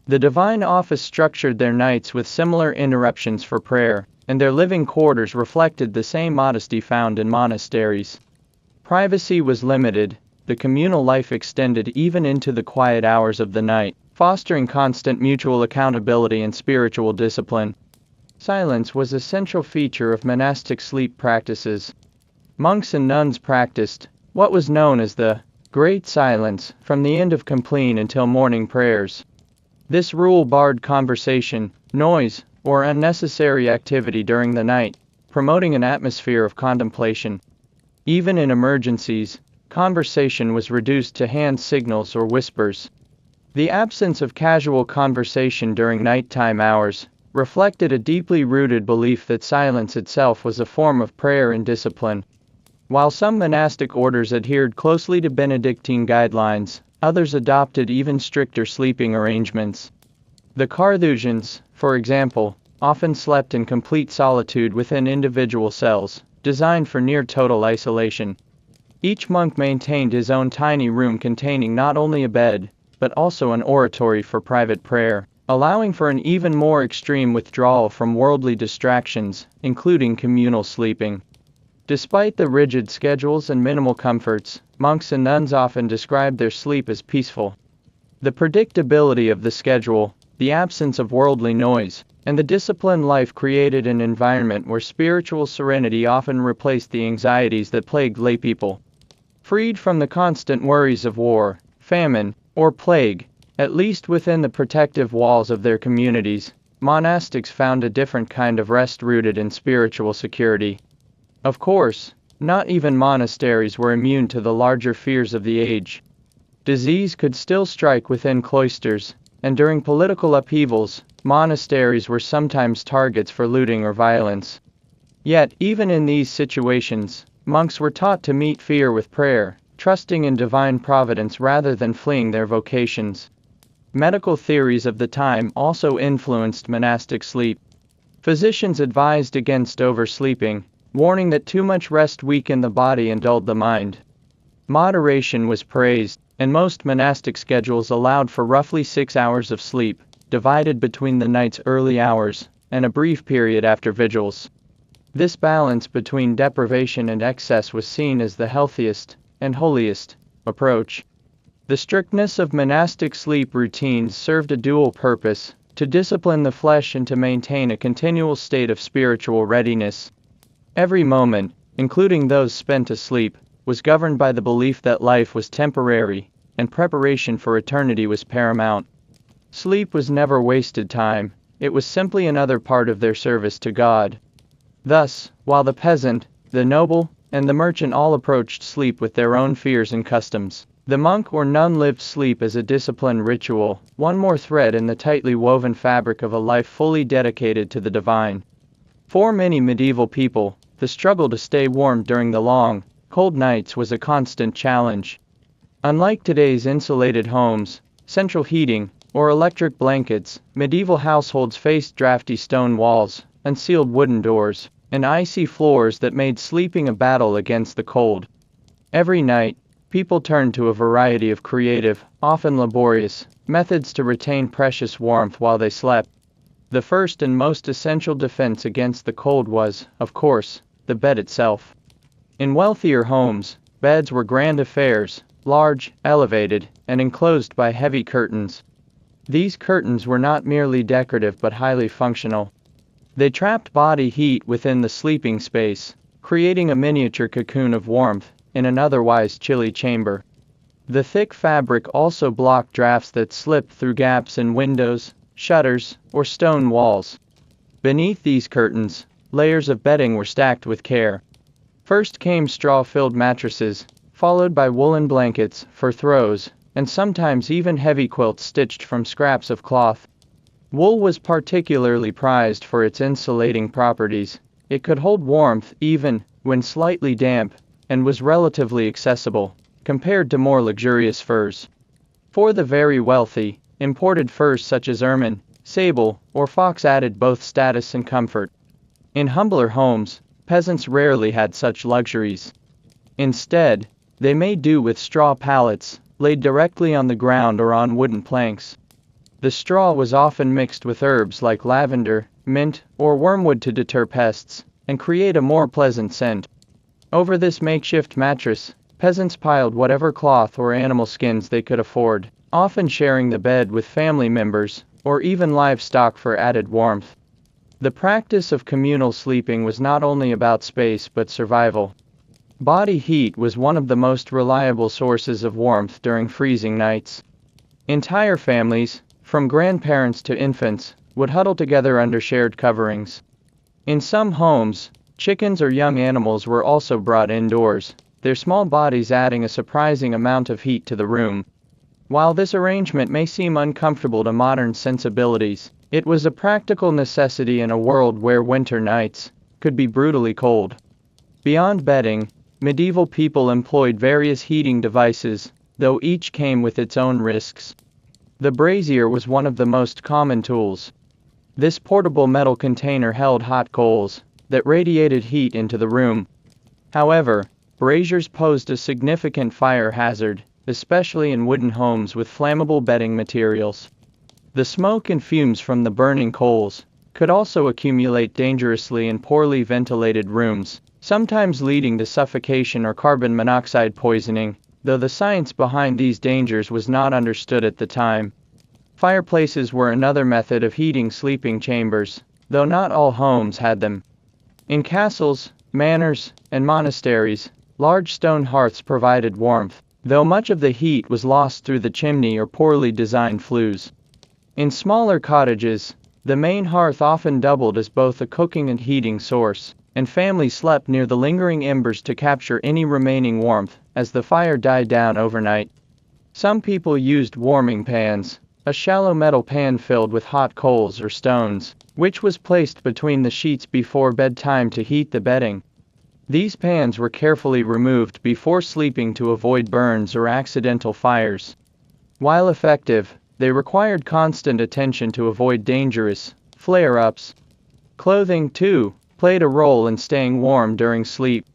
The divine office structured their nights with similar interruptions for prayer, and their living quarters reflected the same modesty found in monasteries. Privacy was limited, the communal life extended even into the quiet hours of the night, fostering constant mutual accountability and spiritual discipline. Silence was a central feature of monastic sleep practices. Monks and nuns practiced what was known as the Great Silence from the end of compline until morning prayers. This rule barred conversation, noise, or unnecessary activity during the night, promoting an atmosphere of contemplation. Even in emergencies, conversation was reduced to hand signals or whispers. The absence of casual conversation during nighttime hours reflected a deeply rooted belief that silence itself was a form of prayer and discipline. While some monastic orders adhered closely to Benedictine guidelines, others adopted even stricter sleeping arrangements. The Carthusians, for example, often slept in complete solitude within individual cells, designed for near-total isolation. Each monk maintained his own tiny room containing not only a bed, but also an oratory for private prayer, allowing for an even more extreme withdrawal from worldly distractions, including communal sleeping. Despite the rigid schedules and minimal comforts, monks and nuns often describe their sleep as peaceful. The predictability of the schedule, the absence of worldly noise, and the disciplined life created an environment where spiritual serenity often replaced the anxieties that plagued laypeople. Freed from the constant worries of war, famine, or plague, at least within the protective walls of their communities, monastics found a different kind of rest rooted in spiritual security. Of course, not even monasteries were immune to the larger fears of the age. Disease could still strike within cloisters, and during political upheavals, monasteries were sometimes targets for looting or violence. Yet, even in these situations, monks were taught to meet fear with prayer, trusting in divine providence rather than fleeing their vocations. Medical theories of the time also influenced monastic sleep. Physicians advised against oversleeping, warning that too much rest weakened the body and dulled the mind. Moderation was praised, and most monastic schedules allowed for roughly 6 hours of sleep, divided between the night's early hours and a brief period after vigils. This balance between deprivation and excess was seen as the healthiest and holiest approach. The strictness of monastic sleep routines served a dual purpose: to discipline the flesh and to maintain a continual state of spiritual readiness. Every moment, including those spent asleep, was governed by the belief that life was temporary, and preparation for eternity was paramount. Sleep was never wasted time, it was simply another part of their service to God. Thus, while the peasant, the noble, and the merchant all approached sleep with their own fears and customs, the monk or nun lived sleep as a disciplined ritual, one more thread in the tightly woven fabric of a life fully dedicated to the divine. For many medieval people, the struggle to stay warm during the long, cold nights was a constant challenge. Unlike today's insulated homes, central heating, or electric blankets, medieval households faced drafty stone walls, unsealed wooden doors, and icy floors that made sleeping a battle against the cold. Every night, people turned to a variety of creative, often laborious, methods to retain precious warmth while they slept. The first and most essential defense against the cold was, of course, the bed itself. In wealthier homes, beds were grand affairs, large, elevated, and enclosed by heavy curtains. These curtains were not merely decorative but highly functional. They trapped body heat within the sleeping space, creating a miniature cocoon of warmth in an otherwise chilly chamber. The thick fabric also blocked drafts that slipped through gaps in windows, shutters, or stone walls. Beneath these curtains, layers of bedding were stacked with care. First came straw-filled mattresses, followed by woolen blankets for throws, and sometimes even heavy quilts stitched from scraps of cloth. Wool was particularly prized for its insulating properties. It could hold warmth even when slightly damp, and was relatively accessible, compared to more luxurious furs. For the very wealthy, imported furs such as ermine, sable, or fox added both status and comfort. In humbler homes, peasants rarely had such luxuries. Instead, they made do with straw pallets, laid directly on the ground or on wooden planks. The straw was often mixed with herbs like lavender, mint, or wormwood to deter pests, and create a more pleasant scent. Over this makeshift mattress, peasants piled whatever cloth or animal skins they could afford, often sharing the bed with family members, or even livestock for added warmth. The practice of communal sleeping was not only about space but survival. Body heat was one of the most reliable sources of warmth during freezing nights. Entire families, from grandparents to infants, would huddle together under shared coverings. In some homes, chickens or young animals were also brought indoors, their small bodies adding a surprising amount of heat to the room. While this arrangement may seem uncomfortable to modern sensibilities, it was a practical necessity in a world where winter nights could be brutally cold. Beyond bedding, medieval people employed various heating devices, though each came with its own risks. The brazier was one of the most common tools. This portable metal container held hot coals that radiated heat into the room. However, braziers posed a significant fire hazard, especially in wooden homes with flammable bedding materials. The smoke and fumes from the burning coals could also accumulate dangerously in poorly ventilated rooms, sometimes leading to suffocation or carbon monoxide poisoning, though the science behind these dangers was not understood at the time. Fireplaces were another method of heating sleeping chambers, though not all homes had them. In castles, manors, and monasteries, large stone hearths provided warmth, though much of the heat was lost through the chimney or poorly designed flues. In smaller cottages, the main hearth often doubled as both a cooking and heating source, and families slept near the lingering embers to capture any remaining warmth as the fire died down overnight. Some people used warming pans, a shallow metal pan filled with hot coals or stones, which was placed between the sheets before bedtime to heat the bedding. These pans were carefully removed before sleeping to avoid burns or accidental fires. While effective, they required constant attention to avoid dangerous flare-ups. Clothing, too, played a role in staying warm during sleep.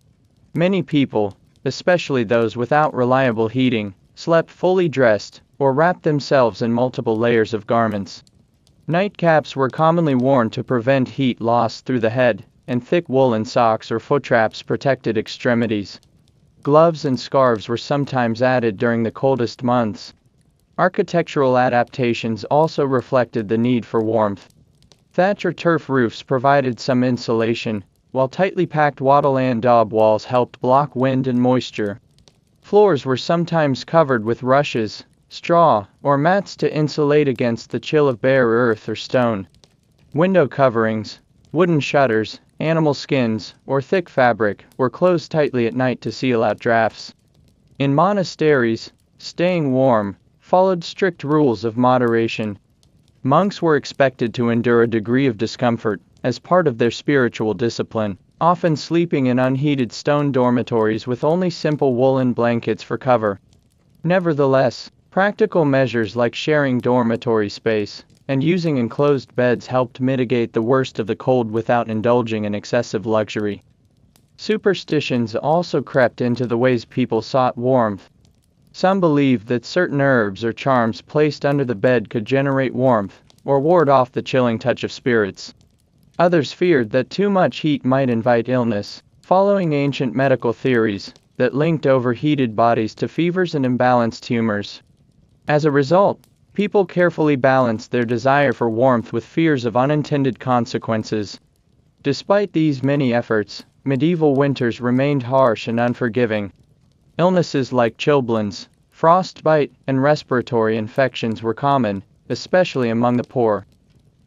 Many people, especially those without reliable heating, slept fully dressed or wrapped themselves in multiple layers of garments. Nightcaps were commonly worn to prevent heat loss through the head, and thick woolen socks or foot traps protected extremities. Gloves and scarves were sometimes added during the coldest months. Architectural adaptations also reflected the need for warmth. Thatch or turf roofs provided some insulation, while tightly packed wattle and daub walls helped block wind and moisture. Floors were sometimes covered with rushes, straw, or mats to insulate against the chill of bare earth or stone. Window coverings, wooden shutters, animal skins, or thick fabric were closed tightly at night to seal out drafts. In monasteries, staying warm followed strict rules of moderation. Monks were expected to endure a degree of discomfort as part of their spiritual discipline, often sleeping in unheated stone dormitories with only simple woolen blankets for cover. Nevertheless, practical measures like sharing dormitory space and using enclosed beds helped mitigate the worst of the cold without indulging in excessive luxury. Superstitions also crept into the ways people sought warmth. Some believed that certain herbs or charms placed under the bed could generate warmth or ward off the chilling touch of spirits. Others feared that too much heat might invite illness, following ancient medical theories that linked overheated bodies to fevers and imbalanced humors. As a result, people carefully balanced their desire for warmth with fears of unintended consequences. Despite these many efforts, medieval winters remained harsh and unforgiving. Illnesses like chilblains, frostbite, and respiratory infections were common, especially among the poor.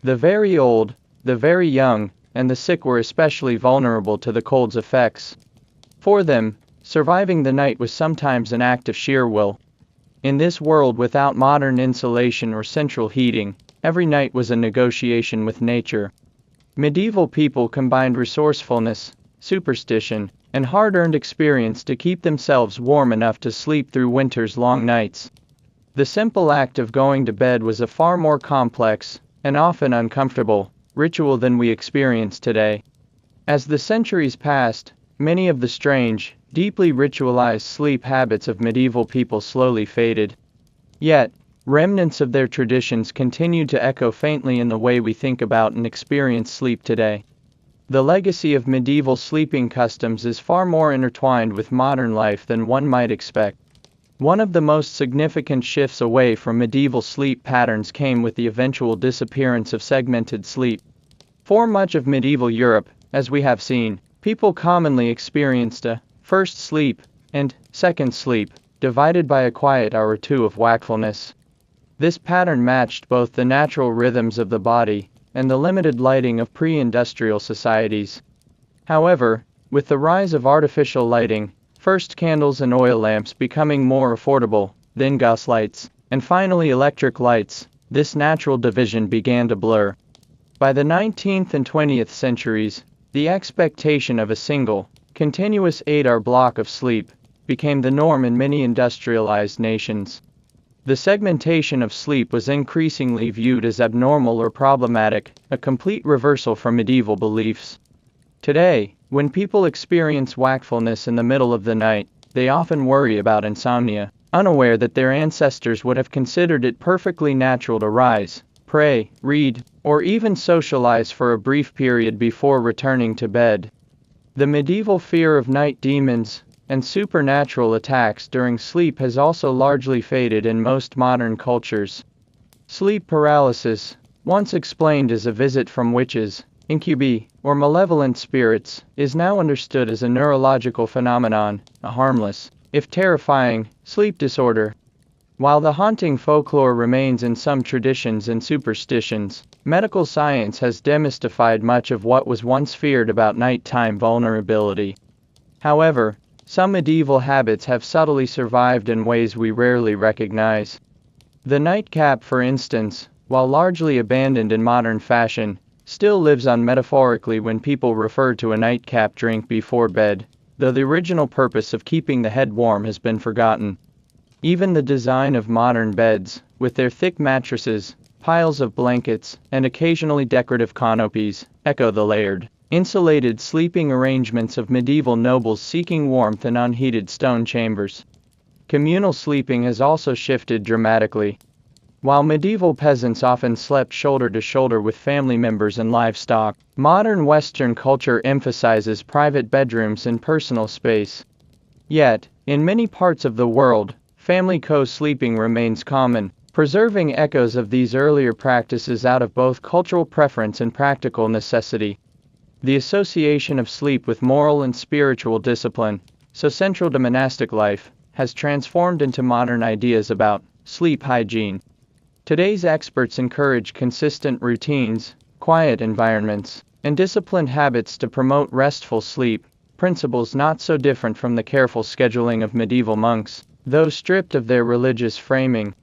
The very old, the very young, and the sick were especially vulnerable to the cold's effects. For them, surviving the night was sometimes an act of sheer will. In this world without modern insulation or central heating, every night was a negotiation with nature. Medieval people combined resourcefulness, superstition, and hard-earned experience to keep themselves warm enough to sleep through winter's long nights. The simple act of going to bed was a far more complex, and often uncomfortable, ritual than we experience today. As the centuries passed, many of the strange, deeply ritualized sleep habits of medieval people slowly faded. Yet, remnants of their traditions continued to echo faintly in the way we think about and experience sleep today. The legacy of medieval sleeping customs is far more intertwined with modern life than one might expect. One of the most significant shifts away from medieval sleep patterns came with the eventual disappearance of segmented sleep. For much of medieval Europe, as we have seen, people commonly experienced a first sleep and second sleep, divided by a quiet hour or two of wakefulness. This pattern matched both the natural rhythms of the body and the limited lighting of pre-industrial societies. However, with the rise of artificial lighting, first candles and oil lamps becoming more affordable, then gas lights, and finally electric lights, this natural division began to blur. By the 19th and 20th centuries, the expectation of a single, continuous 8-hour block of sleep became the norm in many industrialized nations. The segmentation of sleep was increasingly viewed as abnormal or problematic, a complete reversal from medieval beliefs. Today, when people experience wakefulness in the middle of the night, they often worry about insomnia, unaware that their ancestors would have considered it perfectly natural to rise, pray, read, or even socialize for a brief period before returning to bed. The medieval fear of night demons and supernatural attacks during sleep has also largely faded in most modern cultures. Sleep paralysis, once explained as a visit from witches, incubi, or malevolent spirits, is now understood as a neurological phenomenon, a harmless, if terrifying, sleep disorder. While the haunting folklore remains in some traditions and superstitions, medical science has demystified much of what was once feared about nighttime vulnerability. However, some medieval habits have subtly survived in ways we rarely recognize. The nightcap, for instance, while largely abandoned in modern fashion, still lives on metaphorically when people refer to a nightcap drink before bed, though the original purpose of keeping the head warm has been forgotten. Even the design of modern beds, with their thick mattresses, piles of blankets, and occasionally decorative canopies, echo the layered, insulated sleeping arrangements of medieval nobles seeking warmth in unheated stone chambers. Communal sleeping has also shifted dramatically. While medieval peasants often slept shoulder to shoulder with family members and livestock, modern Western culture emphasizes private bedrooms and personal space. Yet, in many parts of the world, family co-sleeping remains common, preserving echoes of these earlier practices out of both cultural preference and practical necessity. The association of sleep with moral and spiritual discipline, so central to monastic life, has transformed into modern ideas about sleep hygiene. Today's experts encourage consistent routines, quiet environments, and disciplined habits to promote restful sleep, principles not so different from the careful scheduling of medieval monks, though stripped of their religious framing.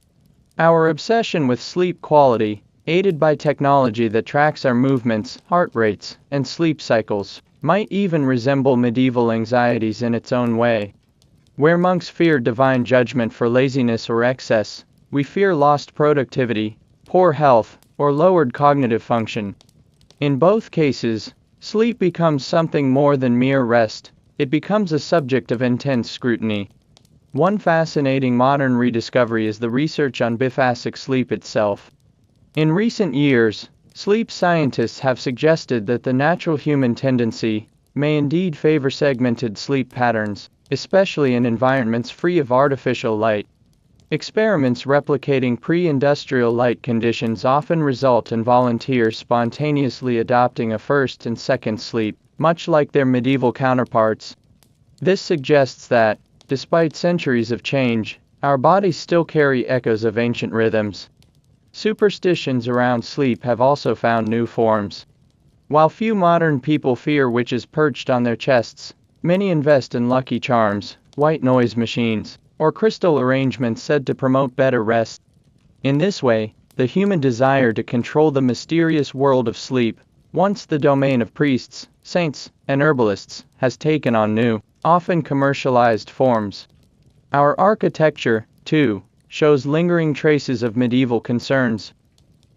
Our obsession with sleep quality, aided by technology that tracks our movements, heart rates, and sleep cycles, might even resemble medieval anxieties in its own way. Where monks feared divine judgment for laziness or excess, we fear lost productivity, poor health, or lowered cognitive function. In both cases, sleep becomes something more than mere rest, it becomes a subject of intense scrutiny. One fascinating modern rediscovery is the research on biphasic sleep itself. In recent years, sleep scientists have suggested that the natural human tendency may indeed favor segmented sleep patterns, especially in environments free of artificial light. Experiments replicating pre-industrial light conditions often result in volunteers spontaneously adopting a first and second sleep, much like their medieval counterparts. This suggests that, despite centuries of change, our bodies still carry echoes of ancient rhythms. Superstitions around sleep have also found new forms. While few modern people fear witches perched on their chests, many invest in lucky charms, white noise machines, or crystal arrangements said to promote better rest. In this way, the human desire to control the mysterious world of sleep, once the domain of priests, saints, and herbalists, has taken on new, often commercialized forms. Our architecture, too, shows lingering traces of medieval concerns.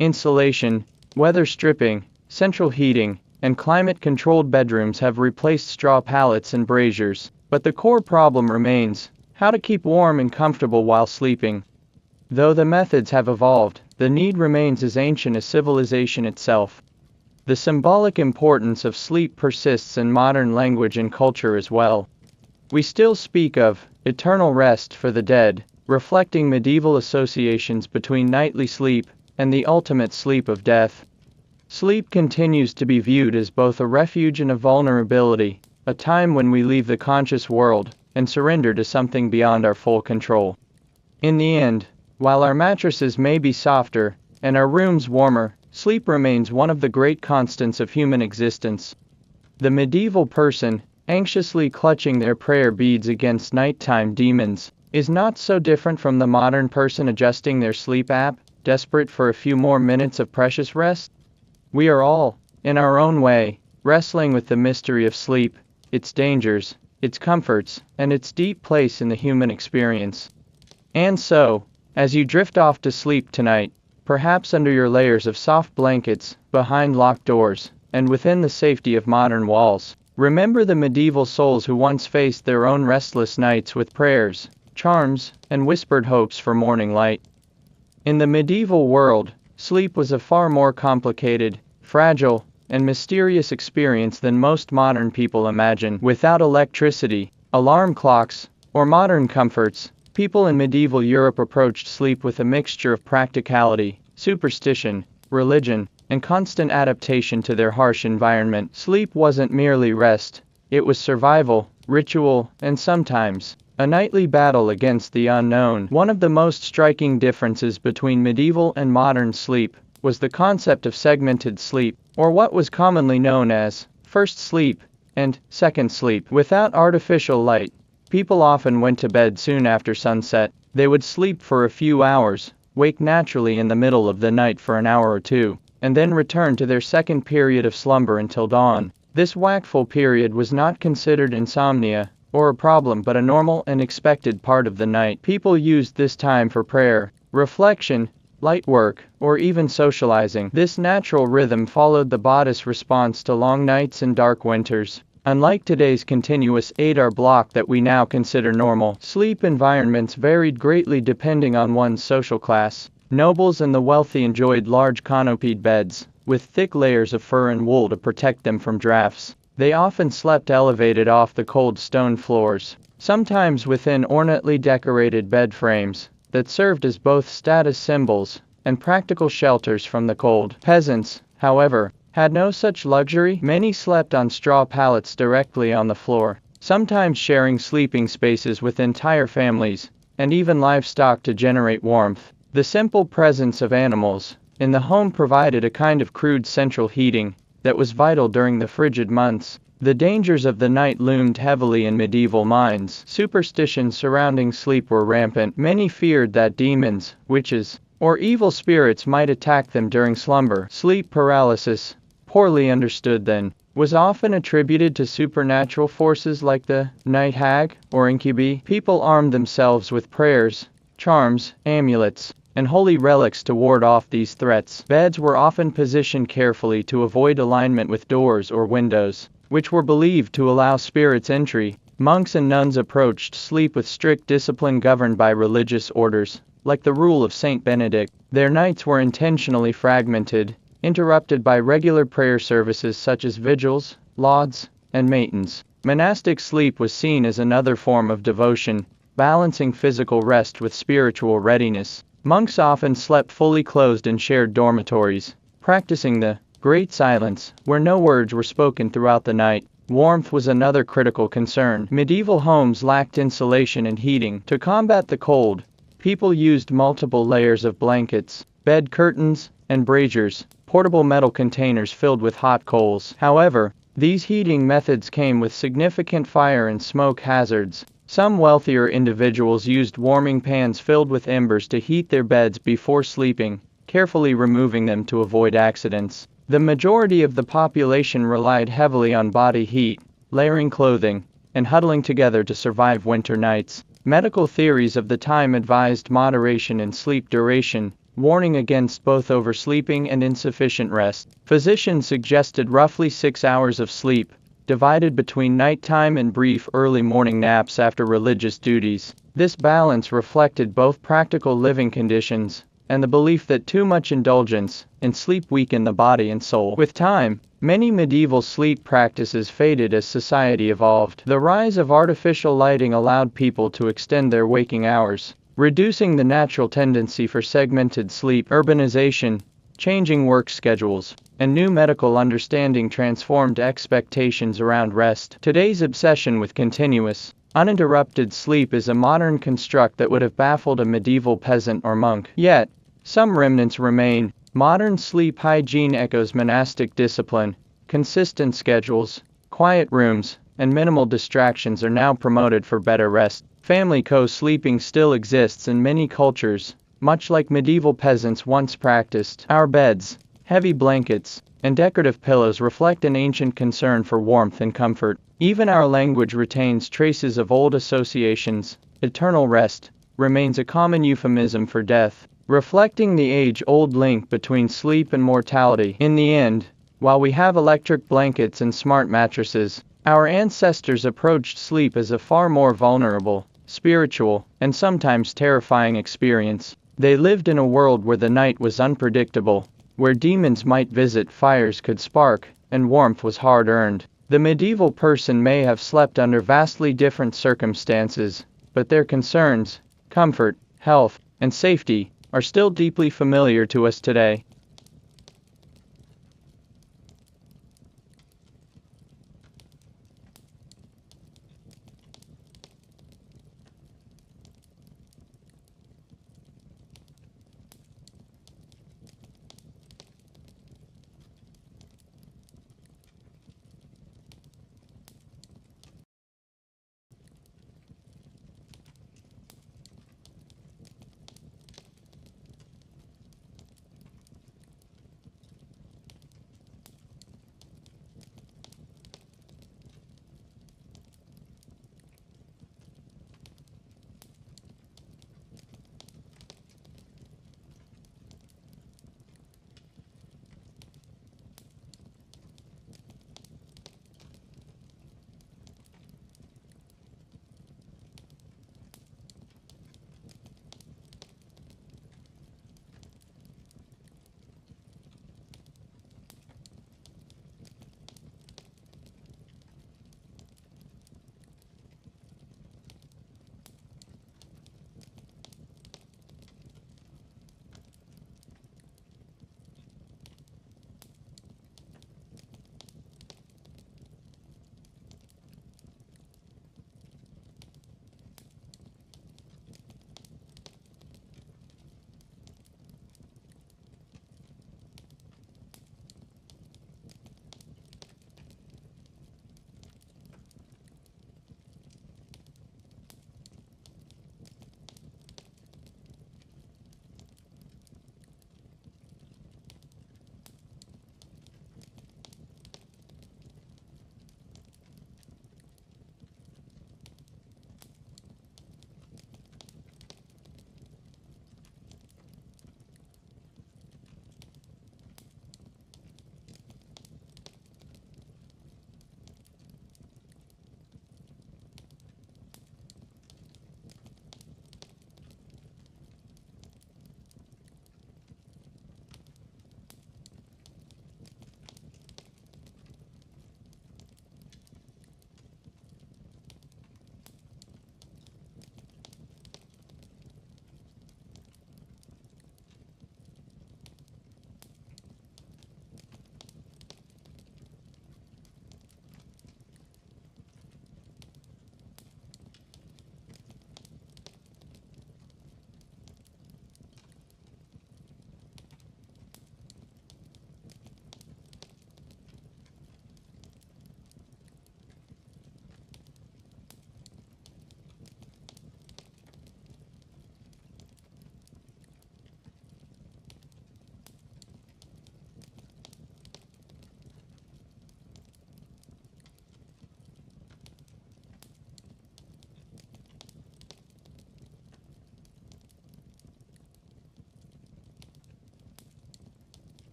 Insulation, weather stripping, central heating, and climate-controlled bedrooms have replaced straw pallets and braziers, but the core problem remains: how to keep warm and comfortable while sleeping. Though the methods have evolved, the need remains as ancient as civilization itself. The symbolic importance of sleep persists in modern language and culture as well. We still speak of eternal rest for the dead, reflecting medieval associations between nightly sleep and the ultimate sleep of death. Sleep continues to be viewed as both a refuge and a vulnerability, a time when we leave the conscious world and surrender to something beyond our full control. In the end, while our mattresses may be softer and our rooms warmer, sleep remains one of the great constants of human existence. The medieval person, anxiously clutching their prayer beads against nighttime demons, is not so different from the modern person adjusting their sleep app, desperate for a few more minutes of precious rest. We are all, in our own way, wrestling with the mystery of sleep, its dangers, its comforts, and its deep place in the human experience. And so, as you drift off to sleep tonight, perhaps under your layers of soft blankets, behind locked doors, and within the safety of modern walls, remember the medieval souls who once faced their own restless nights with prayers, charms, and whispered hopes for morning light. In the medieval world, sleep was a far more complicated, fragile, and mysterious experience than most modern people imagine. Without electricity, alarm clocks, or modern comforts, people in medieval Europe approached sleep with a mixture of practicality, superstition, religion, and constant adaptation to their harsh environment. Sleep wasn't merely rest, it was survival, ritual, and sometimes a nightly battle against the unknown. One of the most striking differences between medieval and modern sleep was the concept of segmented sleep, or what was commonly known as first sleep and second sleep. Without artificial light, people often went to bed soon after sunset. They would sleep for a few hours, wake naturally in the middle of the night for an hour or two, and then return to their second period of slumber until dawn. This wakeful period was not considered insomnia or a problem but a normal and expected part of the night. People used this time for prayer, reflection, light work, or even socializing. This natural rhythm followed the body's response to long nights and dark winters. Unlike today's continuous 8-hour block that we now consider normal, sleep environments varied greatly depending on one's social class. Nobles and the wealthy enjoyed large canopied beds, with thick layers of fur and wool to protect them from drafts. They often slept elevated off the cold stone floors, sometimes within ornately decorated bed frames that served as both status symbols and practical shelters from the cold. Peasants, however, had no such luxury. Many slept on straw pallets directly on the floor, sometimes sharing sleeping spaces with entire families, and even livestock to generate warmth. The simple presence of animals in the home provided a kind of crude central heating that was vital during the frigid months. The dangers of the night loomed heavily in medieval minds. Superstitions surrounding sleep were rampant. Many feared that demons, witches, or evil spirits might attack them during slumber. Sleep paralysis, poorly understood then, was often attributed to supernatural forces like the night hag or incubi. People armed themselves with prayers, charms, amulets, and holy relics to ward off these threats. Beds were often positioned carefully to avoid alignment with doors or windows, which were believed to allow spirits entry. Monks and nuns approached sleep with strict discipline governed by religious orders, like the rule of Saint Benedict. Their nights were intentionally fragmented, interrupted by regular prayer services such as vigils, lauds, and matins. Monastic sleep was seen as another form of devotion, balancing physical rest with spiritual readiness. Monks often slept fully clothed in shared dormitories, practicing the great silence, where no words were spoken throughout the night. Warmth was another critical concern. Medieval homes lacked insulation and heating. To combat the cold, people used multiple layers of blankets, bed curtains, and braziers, portable metal containers filled with hot coals. However, these heating methods came with significant fire and smoke hazards. Some wealthier individuals used warming pans filled with embers to heat their beds before sleeping, carefully removing them to avoid accidents. The majority of the population relied heavily on body heat, layering clothing, and huddling together to survive winter nights. Medical theories of the time advised moderation in sleep duration, warning against both oversleeping and insufficient rest. Physicians suggested roughly 6 hours of sleep, divided between nighttime and brief early morning naps after religious duties. This balance reflected both practical living conditions and the belief that too much indulgence in sleep weakened the body and soul. With time, many medieval sleep practices faded as society evolved. The rise of artificial lighting allowed people to extend their waking hours, reducing the natural tendency for segmented sleep. Urbanization, changing work schedules, and new medical understanding transformed expectations around rest. Today's obsession with continuous, uninterrupted sleep is a modern construct that would have baffled a medieval peasant or monk. Yet, some remnants remain. Modern sleep hygiene echoes monastic discipline. Consistent schedules, quiet rooms, and minimal distractions are now promoted for better rest. Family co-sleeping still exists in many cultures, much like medieval peasants once practiced. Our beds, heavy blankets, and decorative pillows reflect an ancient concern for warmth and comfort. Even our language retains traces of old associations. Eternal rest remains a common euphemism for death, reflecting the age-old link between sleep and mortality. In the end, while we have electric blankets and smart mattresses, our ancestors approached sleep as a far more vulnerable, spiritual, and sometimes terrifying experience. They lived in a world where the night was unpredictable, where demons might visit, fires could spark, and warmth was hard-earned. The medieval person may have slept under vastly different circumstances, but their concerns, comfort, health, and safety, are still deeply familiar to us today.